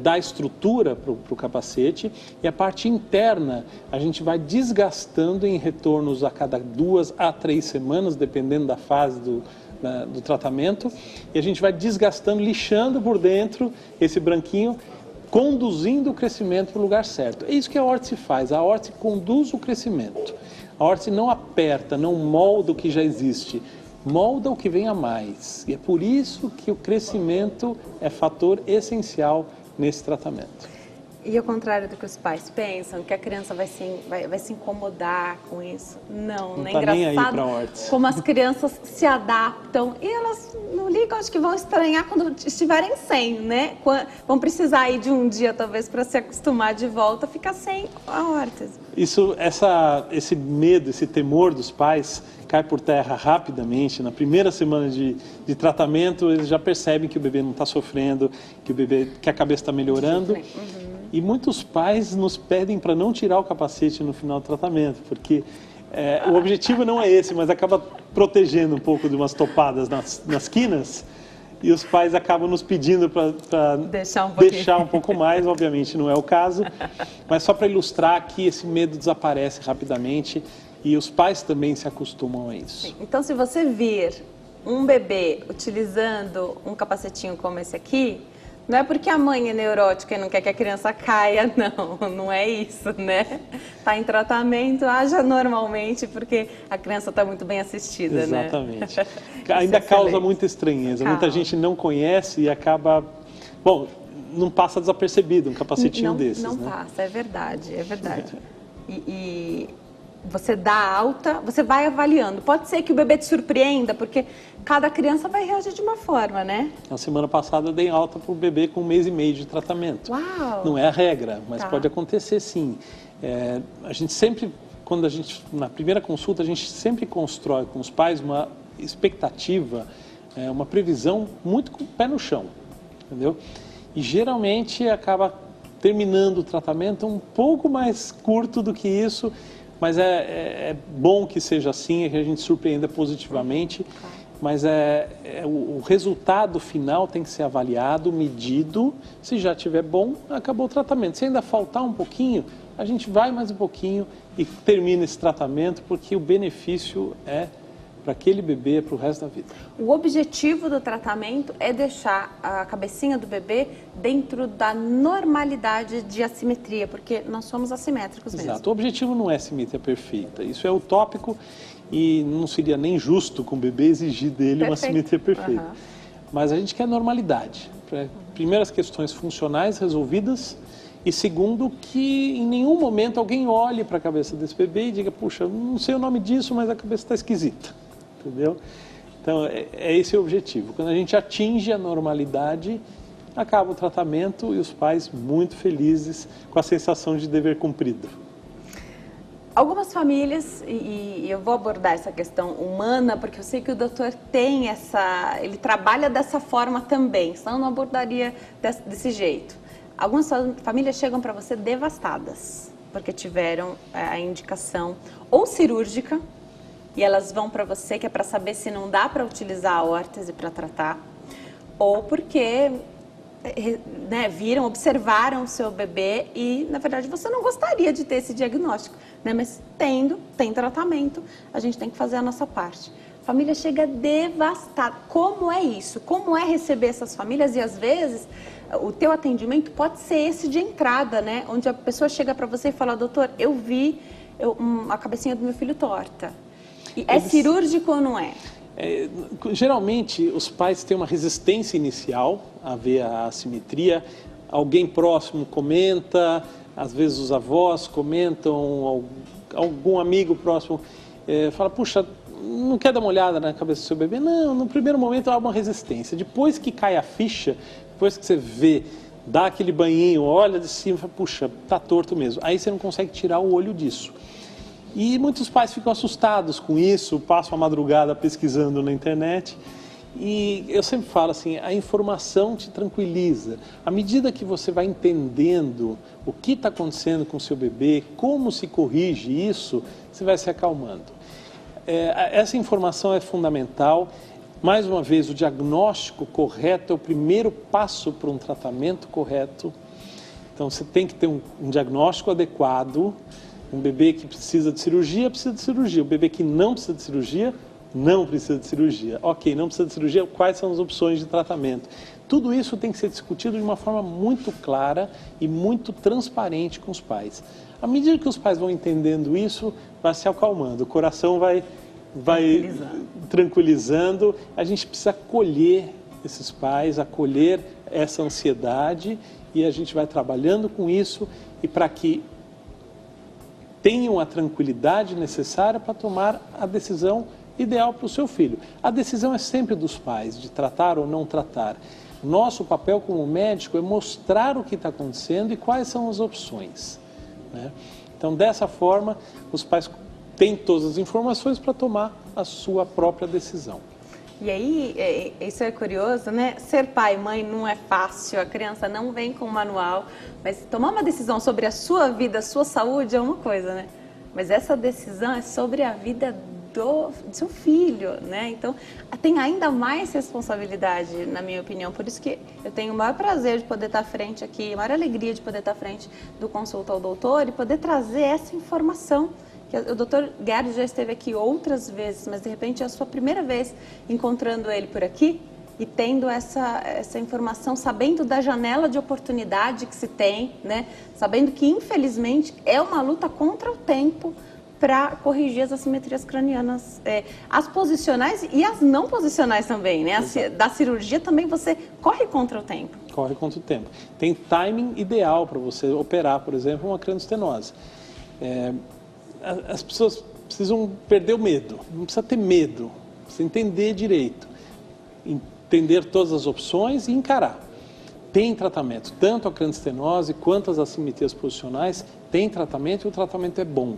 dá estrutura para o capacete, e a parte interna a gente vai desgastando em retornos a cada 2 a 3 semanas, dependendo da fase do tratamento, e a gente vai desgastando, lixando por dentro esse branquinho, conduzindo o crescimento para o lugar certo. É isso que a órtese faz, a órtese conduz o crescimento. A órtese não aperta, não molda o que já existe, molda o que vem a mais. E é por isso que o crescimento é fator essencial nesse tratamento. E ao contrário do que os pais pensam, que a criança vai se incomodar com isso. Não, né? Tá nem aí engraçado pra horta. como as crianças se adaptam e elas não ligam, acho que vão estranhar quando estiverem sem, né? Vão precisar ir de um dia, talvez, para se acostumar de volta, ficar sem a horta. Esse medo, esse temor dos pais cai por terra rapidamente. Na primeira semana de tratamento, eles já percebem que o bebê não está sofrendo, que a cabeça está melhorando. Uhum. E muitos pais nos pedem para não tirar o capacete no final do tratamento, porque o objetivo não é esse, mas acaba protegendo um pouco de umas topadas nas quinas. E os pais acabam nos pedindo para deixar um pouco mais, obviamente não é o caso, mas só para ilustrar que esse medo desaparece rapidamente e os pais também se acostumam a isso. Sim. Então, se você vir um bebê utilizando um capacetinho como esse aqui, não é porque a mãe é neurótica e não quer que a criança caia, não é isso, né? Está em tratamento, haja normalmente, porque a criança está muito bem assistida, Exatamente. né? Ainda causa muita estranheza, muita gente não conhece e acaba... Bom, não passa desapercebido um capacetinho desses, não né? passa, é verdade, é verdade. E você dá alta, você vai avaliando. Pode ser que o bebê te surpreenda, porque cada criança vai reagir de uma forma, né? Na semana passada eu dei alta para o bebê com 1 mês e meio de tratamento. Uau! Não é a regra, mas pode acontecer sim. A gente sempre, na primeira consulta, a gente sempre constrói com os pais uma expectativa, uma previsão muito com o pé no chão, entendeu? E geralmente acaba terminando o tratamento um pouco mais curto do que isso, mas é bom que seja assim, que a gente surpreenda positivamente, mas o resultado final tem que ser avaliado, medido. Se já estiver bom, acabou o tratamento. Se ainda faltar um pouquinho, a gente vai mais um pouquinho e termina esse tratamento, porque o benefício é para aquele bebê, para o resto da vida. O objetivo do tratamento é deixar a cabecinha do bebê dentro da normalidade de assimetria, porque nós somos assimétricos mesmo. Exato. O objetivo não é simetria perfeita. Isso é utópico e não seria nem justo com o bebê exigir dele uma simetria perfeita. Uhum. Mas a gente quer normalidade. Primeiro, as questões funcionais resolvidas. E segundo, que em nenhum momento alguém olhe para a cabeça desse bebê e diga, puxa, não sei o nome disso, mas a cabeça está esquisita. Entendeu? Então, é esse o objetivo. Quando a gente atinge a normalidade, acaba o tratamento e os pais muito felizes com a sensação de dever cumprido. Algumas famílias, e eu vou abordar essa questão humana, porque eu sei que o doutor tem ele trabalha dessa forma também, senão eu não abordaria desse jeito. Algumas famílias chegam para você devastadas, porque tiveram a indicação ou cirúrgica, e elas vão para você, que é para saber se não dá para utilizar a órtese para tratar, ou porque observaram o seu bebê e, na verdade, você não gostaria de ter esse diagnóstico, né? Mas tem tratamento, a gente tem que fazer a nossa parte. A família chega devastada. Como é isso? Como é receber essas famílias? E, às vezes, o teu atendimento pode ser esse de entrada, né? Onde a pessoa chega para você e fala, doutor, eu vi a cabecinha do meu filho torta. É cirúrgico ou não é? Geralmente, os pais têm uma resistência inicial a ver a assimetria. Alguém próximo comenta, às vezes os avós comentam, algum amigo próximo fala, puxa, não quer dar uma olhada na cabeça do seu bebê? Não, no primeiro momento há uma resistência. Depois que cai a ficha, depois que você vê, dá aquele banhinho, olha de cima e fala, puxa, tá torto mesmo. Aí você não consegue tirar o olho disso. E muitos pais ficam assustados com isso, passam a madrugada pesquisando na internet. E eu sempre falo assim, a informação te tranquiliza. À medida que você vai entendendo o que está acontecendo com o seu bebê, como se corrige isso, você vai se acalmando. Essa informação é fundamental. Mais uma vez, o diagnóstico correto é o primeiro passo para um tratamento correto. Então, você tem que ter um diagnóstico adequado. Um bebê que precisa de cirurgia, precisa de cirurgia. O bebê que não precisa de cirurgia, não precisa de cirurgia. Ok, não precisa de cirurgia, quais são as opções de tratamento? Tudo isso tem que ser discutido de uma forma muito clara e muito transparente com os pais. À medida que os pais vão entendendo isso, vai se acalmando, o coração vai tranquilizando. A gente precisa acolher esses pais, acolher essa ansiedade e a gente vai trabalhando com isso e para que tenham a tranquilidade necessária para tomar a decisão ideal para o seu filho. A decisão é sempre dos pais, de tratar ou não tratar. Nosso papel como médico é mostrar o que está acontecendo e quais são as opções, né? Então, dessa forma, os pais têm todas as informações para tomar a sua própria decisão. E aí, isso é curioso, né? Ser pai e mãe não é fácil, a criança não vem com manual, mas tomar uma decisão sobre a sua vida, a sua saúde é uma coisa, né? Mas essa decisão é sobre a vida do seu filho, né? Então, tem ainda mais responsabilidade, na minha opinião. Por isso que eu tenho o maior prazer de poder estar à frente aqui, a maior alegria de poder estar à frente do Consulta ao Doutor e poder trazer essa informação. O Dr. Gerd já esteve aqui outras vezes, mas de repente é a sua primeira vez encontrando ele por aqui e tendo essa informação, sabendo da janela de oportunidade que se tem, né? Sabendo que, infelizmente, é uma luta contra o tempo para corrigir as assimetrias cranianas, as posicionais e as não posicionais também, né? Da cirurgia também você corre contra o tempo. Corre contra o tempo. Tem timing ideal para você operar, por exemplo, uma cranioestenose. As pessoas precisam perder o medo, não precisa ter medo, precisa entender direito, entender todas as opções e encarar. Tem tratamento, tanto a cranioestenose quanto as assimetrias posicionais, tem tratamento e o tratamento é bom.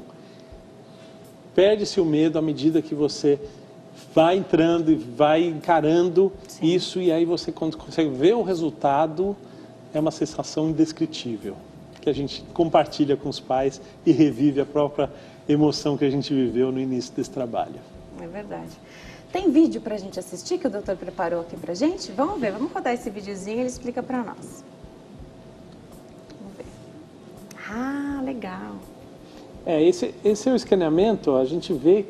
Perde-se o medo à medida que você vai entrando e vai encarando isso e aí você, quando consegue ver o resultado, é uma sensação indescritível, que a gente compartilha com os pais e revive a própria emoção que a gente viveu no início desse trabalho. É verdade. Tem vídeo para a gente assistir que o doutor preparou aqui para a gente? Vamos ver, vamos rodar esse videozinho e ele explica para nós. Vamos ver. Ah, legal. Esse é o escaneamento, a gente vê,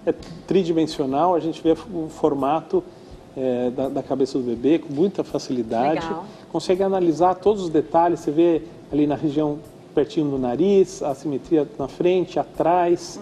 é tridimensional, a gente vê o formato da cabeça do bebê com muita facilidade. Legal. Consegue analisar todos os detalhes, você vê ali na região pertinho do nariz, a assimetria na frente, atrás,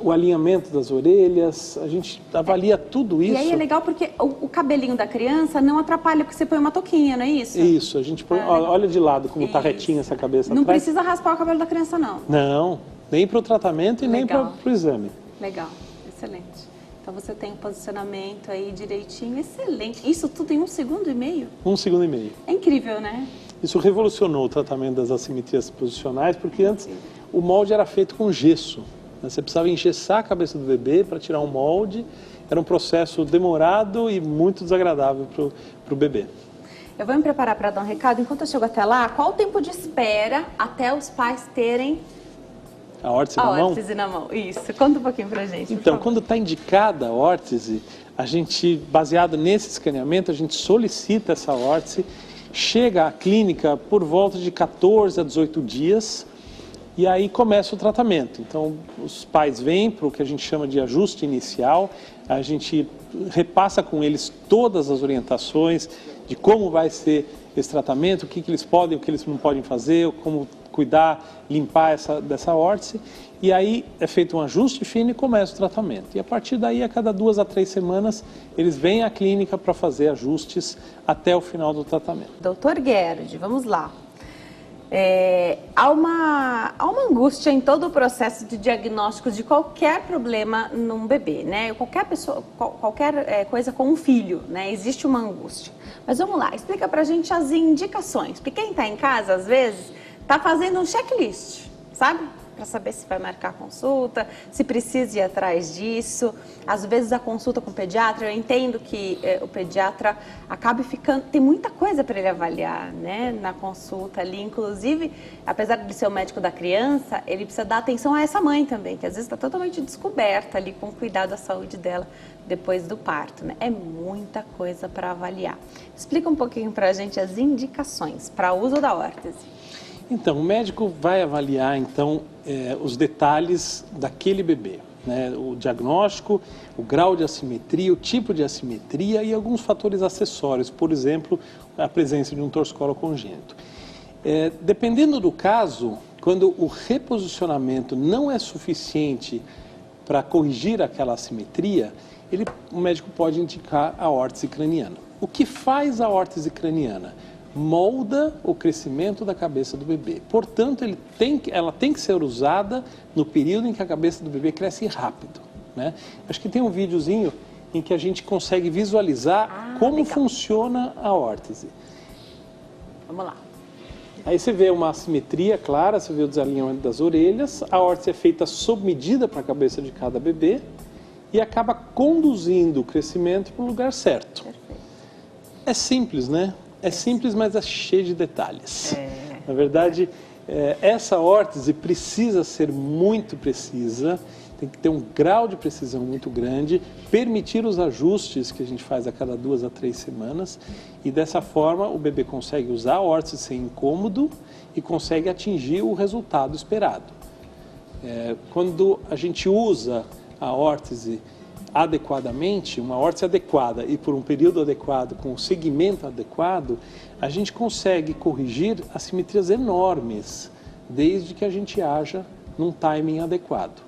o alinhamento das orelhas, a gente avalia tudo isso. E aí é legal porque o cabelinho da criança não atrapalha porque você põe uma touquinha, não é isso? Isso, a gente põe, olha de lado como está retinha essa cabeça não atrás. Precisa raspar o cabelo da criança, não. Não, nem para o tratamento e nem para o exame. Legal, excelente. Então você tem um posicionamento aí direitinho, excelente. Isso tudo em 1,5 segundos? 1,5 segundos. É incrível, né? Isso revolucionou o tratamento das assimetrias posicionais, porque antes o molde era feito com gesso. Você precisava engessar a cabeça do bebê para tirar um molde. Era um processo demorado e muito desagradável para o bebê. Eu vou me preparar para dar um recado. Enquanto eu chego até lá, qual o tempo de espera até os pais terem a órtese na mão? A órtese na mão, isso. Conta um pouquinho para a gente, Então, quando está indicada a órtese, a gente, baseado nesse escaneamento, a gente solicita essa órtese, chega à clínica por volta de 14 a 18 dias e aí começa o tratamento. Então, os pais vêm para o que a gente chama de ajuste inicial, a gente repassa com eles todas as orientações de como vai ser esse tratamento, o que eles podem, o que eles não podem fazer, como cuidar, limpar dessa órtese, e aí é feito um ajuste fino e começa o tratamento. E a partir daí, a cada 2 a 3 semanas, eles vêm à clínica para fazer ajustes até o final do tratamento. Doutor Gerd, vamos lá. Há uma angústia em todo o processo de diagnóstico de qualquer problema num bebê, né? Qualquer pessoa, qualquer coisa com um filho, né? Existe uma angústia. Mas vamos lá, explica pra gente as indicações. Porque quem está em casa, às vezes, está fazendo um checklist, sabe? Para saber se vai marcar a consulta, se precisa ir atrás disso. Às vezes a consulta com o pediatra, eu entendo que o pediatra acaba ficando... Tem muita coisa para ele avaliar, né? Na consulta ali, inclusive, apesar de ser o médico da criança, ele precisa dar atenção a essa mãe também, que às vezes está totalmente descoberta ali com o cuidado da saúde dela depois do parto, né? É muita coisa para avaliar. Explica um pouquinho para a gente as indicações para o uso da órtese. Então, o médico vai avaliar, então, os detalhes daquele bebê, né? O diagnóstico, o grau de assimetria, o tipo de assimetria e alguns fatores acessórios, por exemplo, a presença de um torcicolo congênito. Dependendo do caso, quando o reposicionamento não é suficiente para corrigir aquela assimetria, o médico pode indicar a órtese craniana. O que faz a órtese craniana? Molda o crescimento da cabeça do bebê. Portanto, ela tem que ser usada no período em que a cabeça do bebê cresce rápido, né? Acho que tem um videozinho em que a gente consegue visualizar como funciona a órtese. Vamos lá. Aí você vê uma assimetria clara, você vê o desalinhamento das orelhas, a órtese é feita sob medida para a cabeça de cada bebê e acaba conduzindo o crescimento para o lugar certo. Perfeito. É simples, né? É simples, mas é cheio de detalhes. Na verdade, essa órtese precisa ser muito precisa, tem que ter um grau de precisão muito grande, permitir os ajustes que a gente faz a cada 2 a 3 semanas e dessa forma o bebê consegue usar a órtese sem incômodo e consegue atingir o resultado esperado. Quando a gente usa a órtese adequadamente, uma órtese adequada e por um período adequado, com um segmento adequado, a gente consegue corrigir assimetrias enormes, desde que a gente haja num timing adequado.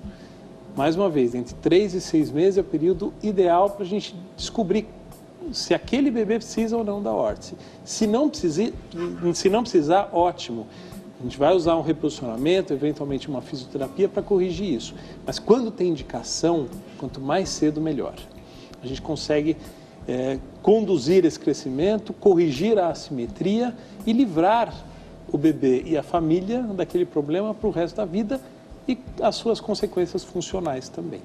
Mais uma vez, entre 3 e 6 meses é o período ideal para a gente descobrir se aquele bebê precisa ou não da órtese. Se não precisar, ótimo. A gente vai usar um reposicionamento, eventualmente uma fisioterapia para corrigir isso. Mas quando tem indicação, quanto mais cedo, melhor. A gente consegue conduzir esse crescimento, corrigir a assimetria e livrar o bebê e a família daquele problema para o resto da vida e as suas consequências funcionais também.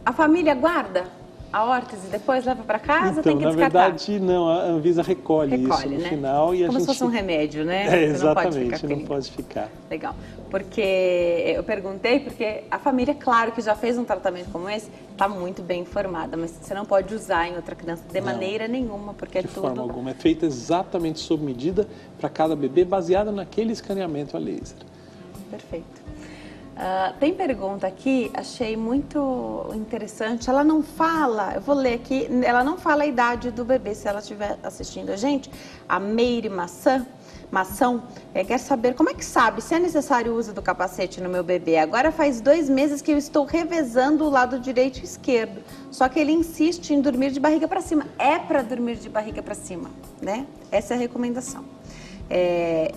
A família guarda a órtese, depois leva para casa, então, tem que descartar? Na verdade, não, a Anvisa recolhe isso no final. E Como se fosse um remédio, né? Exatamente, não pode ficar. Legal, porque eu perguntei, porque a família, claro, que já fez um tratamento como esse, está muito bem informada, mas você não pode usar em outra criança de maneira nenhuma, porque de forma alguma, é feita exatamente sob medida para cada bebê, baseada naquele escaneamento a laser. Perfeito. Tem pergunta aqui, achei muito interessante. Ela não fala, eu vou ler aqui, ela não fala a idade do bebê, se ela estiver assistindo a gente. A Meire Mação quer saber como é que sabe se é necessário o uso do capacete no meu bebê. Agora faz 2 meses que eu estou revezando o lado direito e esquerdo, só que ele insiste em dormir de barriga para cima. É para dormir de barriga para cima, né? Essa é a recomendação.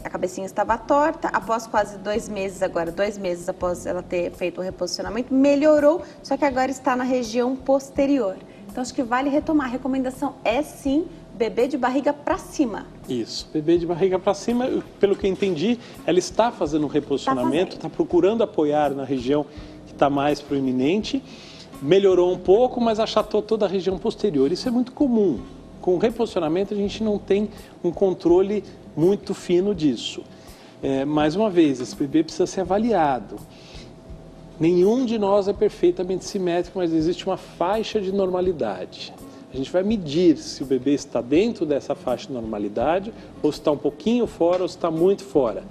A cabecinha estava torta, após quase 2 meses, agora 2 meses após ela ter feito o reposicionamento, melhorou, só que agora está na região posterior. Então acho que vale retomar. A recomendação é sim, bebê de barriga para cima. Isso, bebê de barriga para cima, pelo que eu entendi, ela está fazendo um reposicionamento, está procurando apoiar na região que está mais proeminente, melhorou um pouco, mas achatou toda a região posterior. Isso é muito comum. Com o reposicionamento a gente não tem um controle muito fino disso. Mais uma vez, esse bebê precisa ser avaliado. Nenhum de nós é perfeitamente simétrico, mas existe uma faixa de normalidade. A gente vai medir se o bebê está dentro dessa faixa de normalidade, ou se está um pouquinho fora, ou se está muito fora.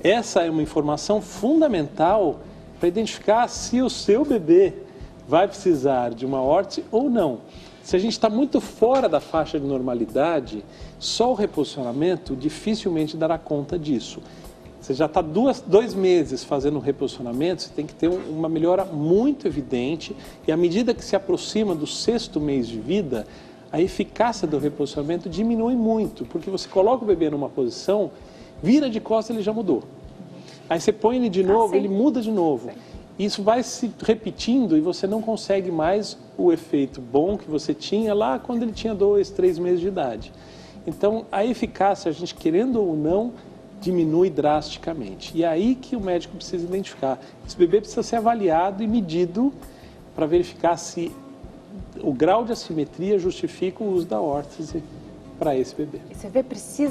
Essa é uma informação fundamental para identificar se o seu bebê vai precisar de uma órtese ou não. Se a gente está muito fora da faixa de normalidade, só o reposicionamento dificilmente dará conta disso. Você já está 2 meses fazendo um reposicionamento, você tem que ter uma melhora muito evidente e à medida que se aproxima do 6º mês de vida, a eficácia do reposicionamento diminui muito, porque você coloca o bebê numa posição, vira de costas, ele já mudou. Aí você põe ele de novo, ele muda de novo. Isso vai se repetindo e você não consegue mais o efeito bom que você tinha lá quando ele tinha 2, 3 meses de idade. Então, a eficácia, a gente querendo ou não, diminui drasticamente. E é aí que o médico precisa identificar. Esse bebê precisa ser avaliado e medido para verificar se o grau de assimetria justifica o uso da órtese para esse bebê. E você vê,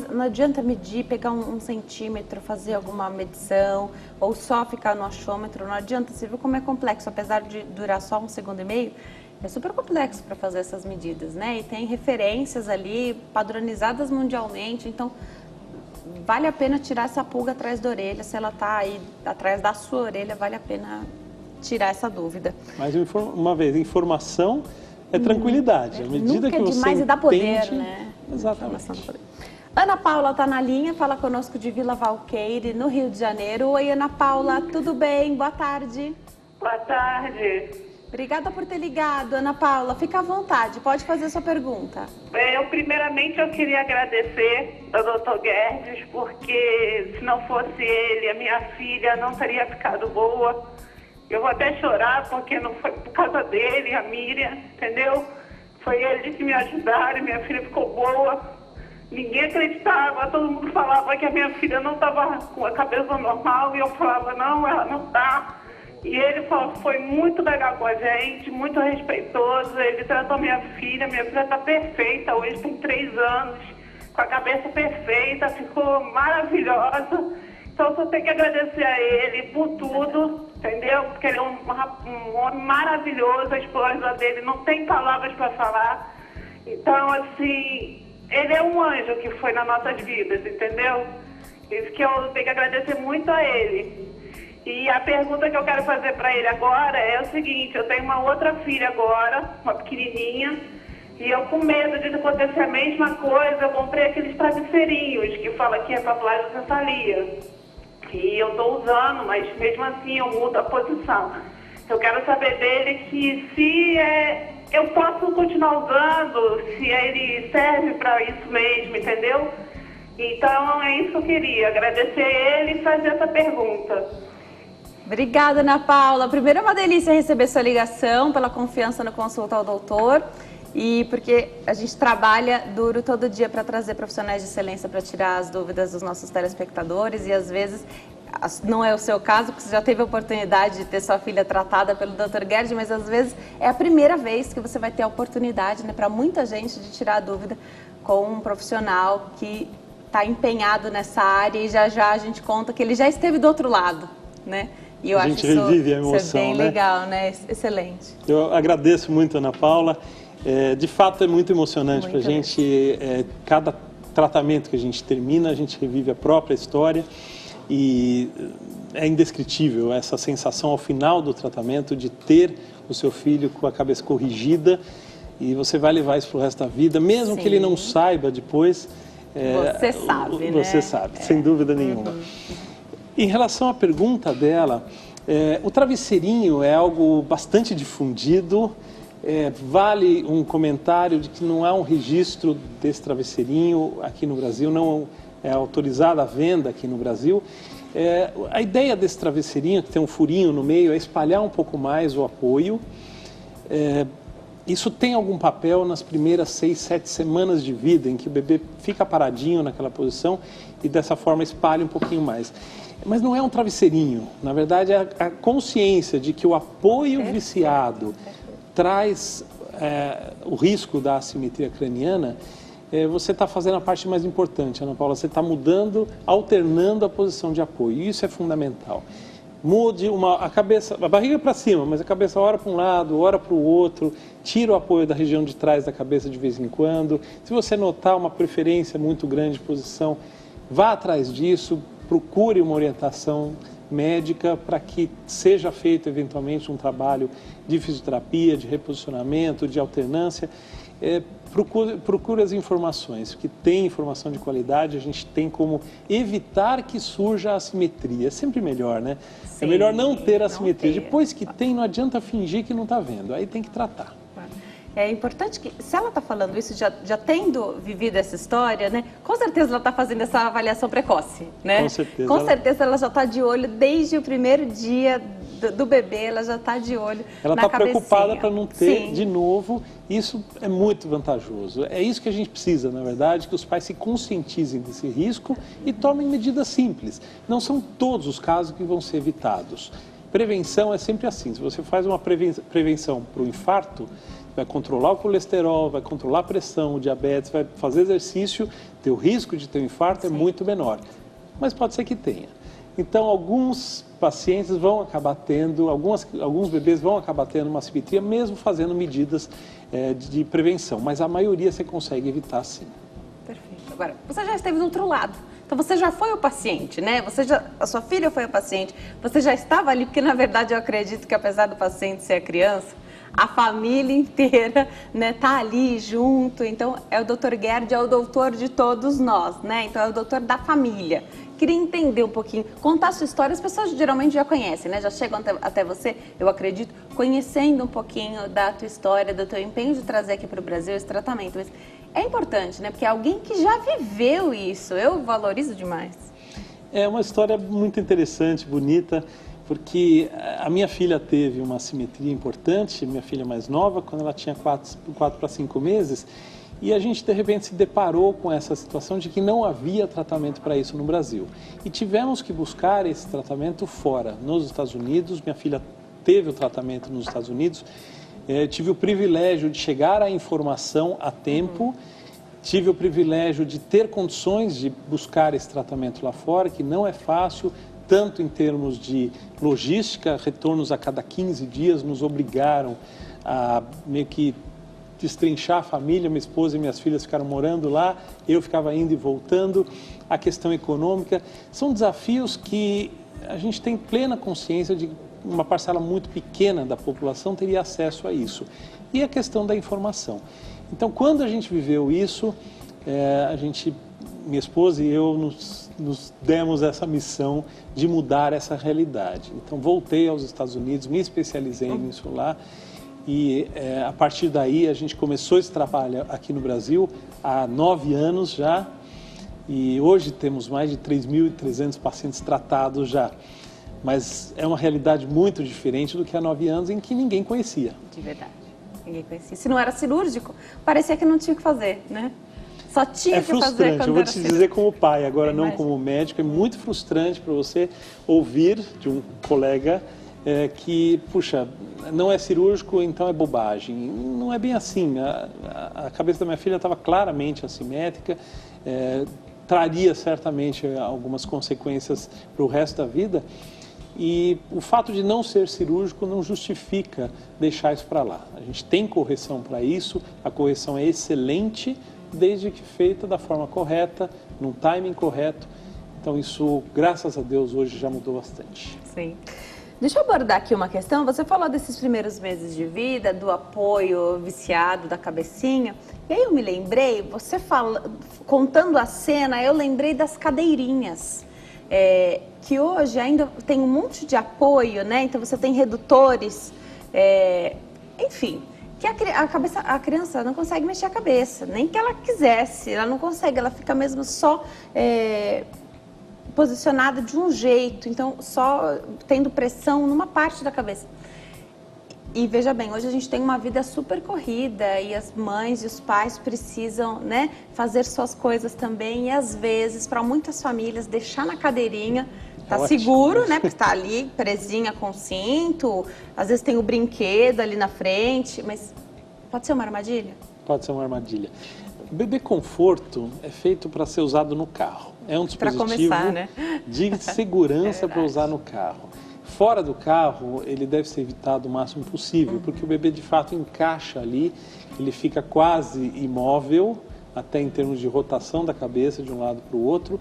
não adianta medir, pegar um centímetro, fazer alguma medição, ou só ficar no achômetro, não adianta. Você viu como é complexo, apesar de durar só 1,5 segundos, é super complexo para fazer essas medidas, né? E tem referências ali, padronizadas mundialmente, então vale a pena tirar essa pulga atrás da orelha, se ela está aí atrás da sua orelha, vale a pena tirar essa dúvida. Mais uma vez, informação é tranquilidade. À medida que você demais e dá poder, entende, né? Exatamente. Ana Paula está na linha, fala conosco de Vila Valqueire, no Rio de Janeiro. Oi, Ana Paula, tudo bem? Boa tarde. Boa tarde. Obrigada por ter ligado, Ana Paula. Fica à vontade, pode fazer sua pergunta. Primeiramente, eu queria agradecer ao Dr. Guedes, porque se não fosse ele, a minha filha não teria ficado boa. Eu vou até chorar, porque não foi por causa dele, a Miriam, entendeu? Foi eles que me ajudaram, minha filha ficou boa. Ninguém acreditava, todo mundo falava que a minha filha não estava com a cabeça normal, e eu falava, não, ela não está. E ele foi muito legal com a gente, muito respeitoso, ele tratou minha filha está perfeita, hoje tem 3 anos, com a cabeça perfeita, ficou maravilhosa. Então, só tenho que agradecer a ele por tudo, entendeu? Porque ele é um homem maravilhoso, a esposa dele não tem palavras para falar. Então, assim, ele é um anjo que foi nas nossas vidas, entendeu? Isso que eu tenho que agradecer muito a ele. E a pergunta que eu quero fazer para ele agora é o seguinte, eu tenho uma outra filha agora, uma pequenininha, e eu com medo de acontecer a mesma coisa, eu comprei aqueles travesseirinhos que fala que é para plagiocefaleia. E eu estou usando, mas mesmo assim eu mudo a posição. Eu quero saber dele que se eu posso continuar usando, se ele serve para isso mesmo, entendeu? Então é isso que eu queria, agradecer ele e fazer essa pergunta. Obrigada, Ana Paula. Primeiro, é uma delícia receber sua ligação, pela confiança no Consulta ao Doutor. E porque a gente trabalha duro todo dia para trazer profissionais de excelência para tirar as dúvidas dos nossos telespectadores. E às vezes, não é o seu caso, porque você já teve a oportunidade de ter sua filha tratada pelo Dr. Guedes, mas às vezes é a primeira vez que você vai ter a oportunidade, né, para muita gente, de tirar a dúvida com um profissional que está empenhado nessa área. E já já a gente conta que ele já esteve do outro lado, né? E eu a gente revive a emoção, isso é bem legal, né? Excelente. Eu agradeço muito, Ana Paula. De fato, é muito emocionante para a gente. Cada tratamento que a gente termina, a gente revive a própria história. E é indescritível essa sensação ao final do tratamento de ter o seu filho com a cabeça corrigida. E você vai levar isso para o resto da vida, mesmo Sim. que ele não saiba depois. Você sabe, né? Você sabe, sem dúvida nenhuma. Em relação à pergunta dela, o travesseirinho é algo bastante difundido. Vale um comentário de que não há um registro desse travesseirinho aqui no Brasil, não é autorizada a venda aqui no Brasil. A ideia desse travesseirinho, que tem um furinho no meio, é espalhar um pouco mais o apoio. Isso tem algum papel nas primeiras 6, 7 semanas de vida, em que o bebê fica paradinho naquela posição e dessa forma espalha um pouquinho mais. Mas não é um travesseirinho, na verdade é a consciência de que o apoio viciado traz o risco da assimetria craniana. Você está fazendo a parte mais importante, Ana Paula, você está mudando, alternando a posição de apoio, isso é fundamental. Mude a barriga para cima, mas a cabeça ora para um lado, ora para o outro, tira o apoio da região de trás da cabeça de vez em quando. Se você notar uma preferência muito grande de posição, vá atrás disso, procure uma orientação médica para que seja feito eventualmente um trabalho de fisioterapia, de reposicionamento, de alternância. Procure as informações, que tem informação de qualidade, a gente tem como evitar que surja a assimetria. É sempre melhor, né? Sim, é melhor não ter assimetria. Depois que tem, não adianta fingir que não está vendo, aí tem que tratar. É importante que, se ela está falando isso, já tendo vivido essa história, né? Com certeza ela está fazendo essa avaliação precoce, né? Com certeza. Com certeza ela já está de olho desde o primeiro dia do bebê, ela já está de olho ela na cabecinha. Ela está preocupada para não ter Sim. de novo. Isso é muito vantajoso. É isso que a gente precisa, na verdade, que os pais se conscientizem desse risco e tomem medidas simples. Não são todos os casos que vão ser evitados. Prevenção é sempre assim. Se você faz uma prevenção para o infarto, vai controlar o colesterol, vai controlar a pressão, o diabetes, vai fazer exercício, teu risco de ter um infarto é muito menor. Mas pode ser que tenha. Então, alguns pacientes vão acabar tendo, alguns bebês vão acabar tendo uma assimetria, mesmo fazendo medidas de prevenção. Mas a maioria você consegue evitar, sim. Perfeito. Agora, você já esteve do outro lado. Então, você já foi o paciente, né? A sua filha foi a paciente. Você já estava ali, porque, na verdade, eu acredito que, apesar do paciente ser a criança, a família inteira, né, tá ali junto. Então, o Dr. Gerd é o doutor de todos nós, né? Então, é o doutor da família. Queria entender um pouquinho, contar a sua história, as pessoas geralmente já conhecem, né? Já chegam até você, eu acredito, conhecendo um pouquinho da tua história, do teu empenho de trazer aqui para o Brasil esse tratamento. Mas é importante, né? Porque é alguém que já viveu isso, eu valorizo demais. É uma história muito interessante, bonita, porque a minha filha teve uma assimetria importante, minha filha mais nova, quando ela tinha 4 para 5 meses, e a gente de repente se deparou com essa situação de que não havia tratamento para isso no Brasil. E tivemos que buscar esse tratamento fora, nos Estados Unidos. Minha filha teve o tratamento nos Estados Unidos, tive o privilégio de chegar à informação a tempo, tive o privilégio de ter condições de buscar esse tratamento lá fora, que não é fácil, tanto em termos de logística, retornos a cada 15 dias nos obrigaram a meio que destrinchar a família, minha esposa e minhas filhas ficaram morando lá, eu ficava indo e voltando, a questão econômica, são desafios que a gente tem plena consciência de que uma parcela muito pequena da população teria acesso a isso. E a questão da informação. Então, quando a gente viveu isso, minha esposa e eu nos demos essa missão de mudar essa realidade. Então, voltei aos Estados Unidos, me especializei nisso lá e a partir daí a gente começou esse trabalho aqui no Brasil há 9 anos já e hoje temos mais de 3.300 pacientes tratados já. Mas é uma realidade muito diferente do que há 9 anos em que ninguém conhecia. De verdade, ninguém conhecia. Se não era cirúrgico, parecia que não tinha o que fazer, né? Só tinha que fazer. É frustrante, eu vou te dizer como pai, agora não como médico, é muito frustrante para você ouvir de um colega que, puxa, não é cirúrgico, então é bobagem. Não é bem assim. A cabeça da minha filha estava claramente assimétrica, traria certamente algumas consequências para o resto da vida. E o fato de não ser cirúrgico não justifica deixar isso para lá. A gente tem correção para isso, a correção é excelente, desde que feita da forma correta, num timing correto. Então isso, graças a Deus, hoje já mudou bastante. Sim. Deixa eu abordar aqui uma questão. Você falou desses primeiros meses de vida, do apoio viciado da cabecinha. E aí eu me lembrei, você contando a cena, eu lembrei das cadeirinhas. Que hoje ainda tem um monte de apoio, né? Então você tem redutores, enfim, que a criança não consegue mexer a cabeça, nem que ela quisesse, ela não consegue, ela fica mesmo só posicionada de um jeito, então só tendo pressão numa parte da cabeça. E veja bem, hoje a gente tem uma vida super corrida e as mães e os pais precisam, né, fazer suas coisas também e às vezes, para muitas famílias, deixar na cadeirinha, tá seguro, né, porque está ali presinha com cinto, às vezes tem o brinquedo ali na frente, mas pode ser uma armadilha? Pode ser uma armadilha. O bebê conforto é feito para ser usado no carro. É um dispositivo de segurança para usar no carro. Fora do carro, ele deve ser evitado o máximo possível, porque o bebê de fato encaixa ali, ele fica quase imóvel, até em termos de rotação da cabeça de um lado para o outro.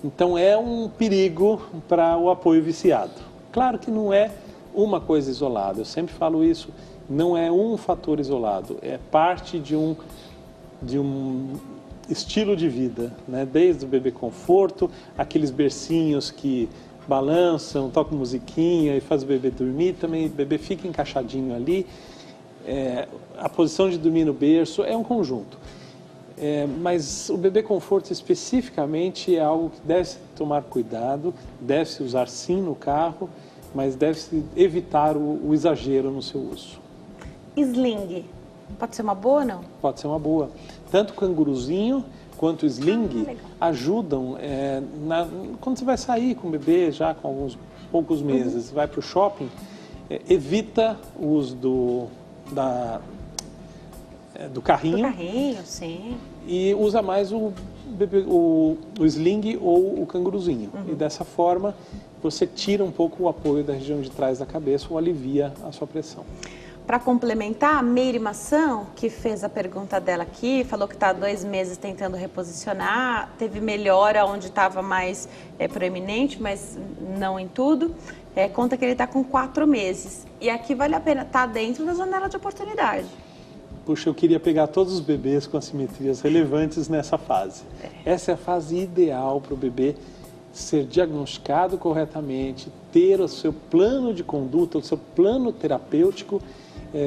Então é um perigo para o apoio viciado. Claro que não é uma coisa isolada, eu sempre falo isso, não é um fator isolado, é parte de um estilo de vida, né? Desde o bebê conforto, aqueles bercinhos que balançam, tocam musiquinha e faz o bebê dormir, também o bebê fica encaixadinho ali, a posição de dormir no berço é um conjunto. Mas o bebê conforto especificamente é algo que deve-se tomar cuidado, deve-se usar sim no carro, mas deve-se evitar o exagero no seu uso. Sling, pode ser uma boa ou não? Pode ser uma boa. Tanto o canguruzinho quanto o sling ajudam quando você vai sair com o bebê já com alguns poucos meses, vai para o shopping, evita o uso do carrinho. Do carrinho, sim. E usa mais o sling ou o canguruzinho. E dessa forma você tira um pouco o apoio da região de trás da cabeça ou alivia a sua pressão. Para complementar, a Meire Mação, que fez a pergunta dela aqui, falou que está há 2 meses tentando reposicionar, teve melhora onde estava mais proeminente, mas não em tudo. Conta que ele está com 4 meses. E aqui vale a pena estar dentro da janela de oportunidade. Puxa, eu queria pegar todos os bebês com assimetrias relevantes nessa fase. Essa é a fase ideal para o bebê ser diagnosticado corretamente, ter o seu plano de conduta, o seu plano terapêutico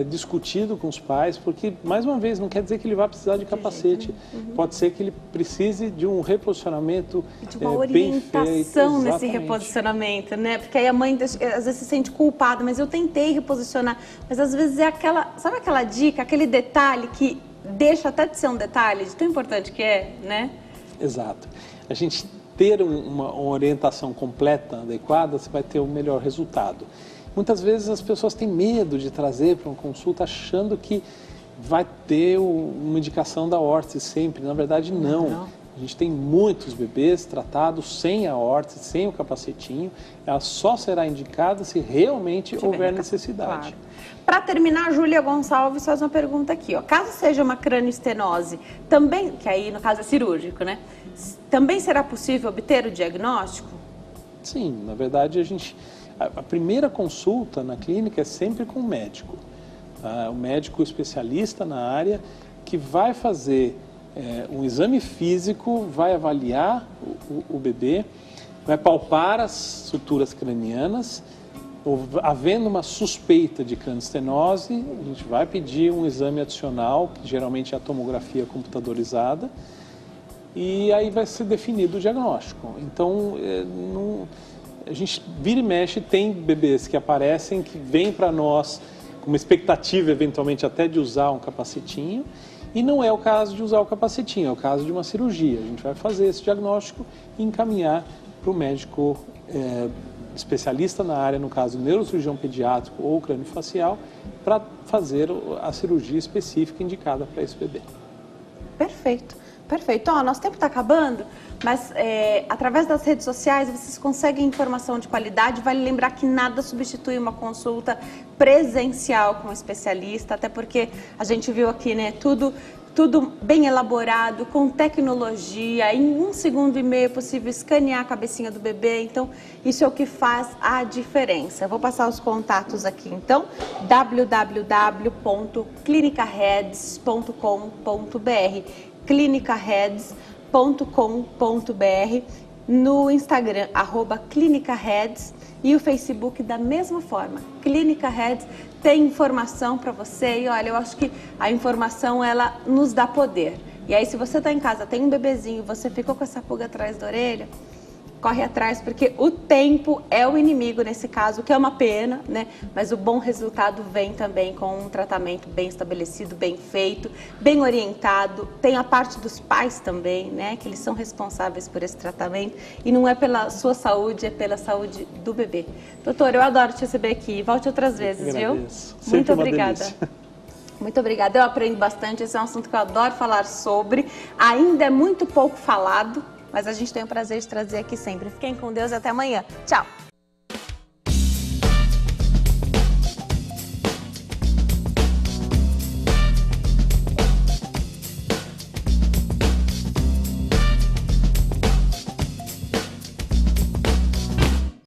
discutido com os pais, porque, mais uma vez, não quer dizer que ele vai precisar de capacete. Pode ser que ele precise de um reposicionamento de uma bem feito. orientação nesse reposicionamento, né? Porque aí a mãe, às vezes, se sente culpada, mas eu tentei reposicionar. Mas, às vezes, é aquela, sabe aquela dica, aquele detalhe que deixa até de ser um detalhe, de tão importante que é, né? Exato. A gente ter uma orientação completa, adequada, você vai ter o melhor resultado. Muitas vezes as pessoas têm medo de trazer para uma consulta achando que vai ter uma indicação da órtese sempre. Na verdade, não. A gente tem muitos bebês tratados sem a órtese, sem o capacetinho. Ela só será indicada se realmente houver necessidade. Claro. Para terminar, a Júlia Gonçalves faz uma pergunta aqui. Caso seja uma cranioestenose, também, que aí no caso é cirúrgico, né? Também será possível obter o diagnóstico? Sim, na verdade a primeira consulta na clínica é sempre com o médico. O médico especialista na área que vai fazer um exame físico, vai avaliar o bebê, vai palpar as suturas cranianas. Havendo uma suspeita de cranioestenose, a gente vai pedir um exame adicional, que geralmente é a tomografia computadorizada, e aí vai ser definido o diagnóstico. Então, a gente vira e mexe, tem bebês que aparecem, que vêm para nós com uma expectativa, eventualmente, até de usar um capacetinho, e não é o caso de usar o capacetinho, é o caso de uma cirurgia. A gente vai fazer esse diagnóstico e encaminhar para o médico especialista na área, no caso neurocirurgião pediátrico ou craniofacial, para fazer a cirurgia específica indicada para esse bebê. Perfeito, perfeito. Nosso tempo está acabando, mas através das redes sociais vocês conseguem informação de qualidade. Vale lembrar que nada substitui uma consulta presencial com um especialista, até porque a gente viu aqui, né, tudo bem elaborado, com tecnologia. Em 1,5 segundos é possível escanear a cabecinha do bebê. Então, isso é o que faz a diferença. Eu vou passar os contatos aqui, então, www.clinicaheads.com.br, clinicaheads.com.br, no Instagram, @clinicaheads, e o Facebook da mesma forma, Clínica Heads. Tem informação para você e olha, eu acho que a informação, ela nos dá poder. E aí, se você está em casa, tem um bebezinho, você ficou com essa pulga atrás da orelha, corre atrás, porque o tempo é o inimigo nesse caso, que é uma pena, né? Mas o bom resultado vem também com um tratamento bem estabelecido, bem feito, bem orientado. Tem a parte dos pais também, né? Que eles são responsáveis por esse tratamento. E não é pela sua saúde, é pela saúde do bebê. Doutor, eu adoro te receber aqui. Volte outras vezes, viu? Muito obrigada. Muito obrigada. Eu aprendo bastante. Esse é um assunto que eu adoro falar sobre. Ainda é muito pouco falado, mas a gente tem o prazer de trazer aqui sempre. Fiquem com Deus e até amanhã. Tchau!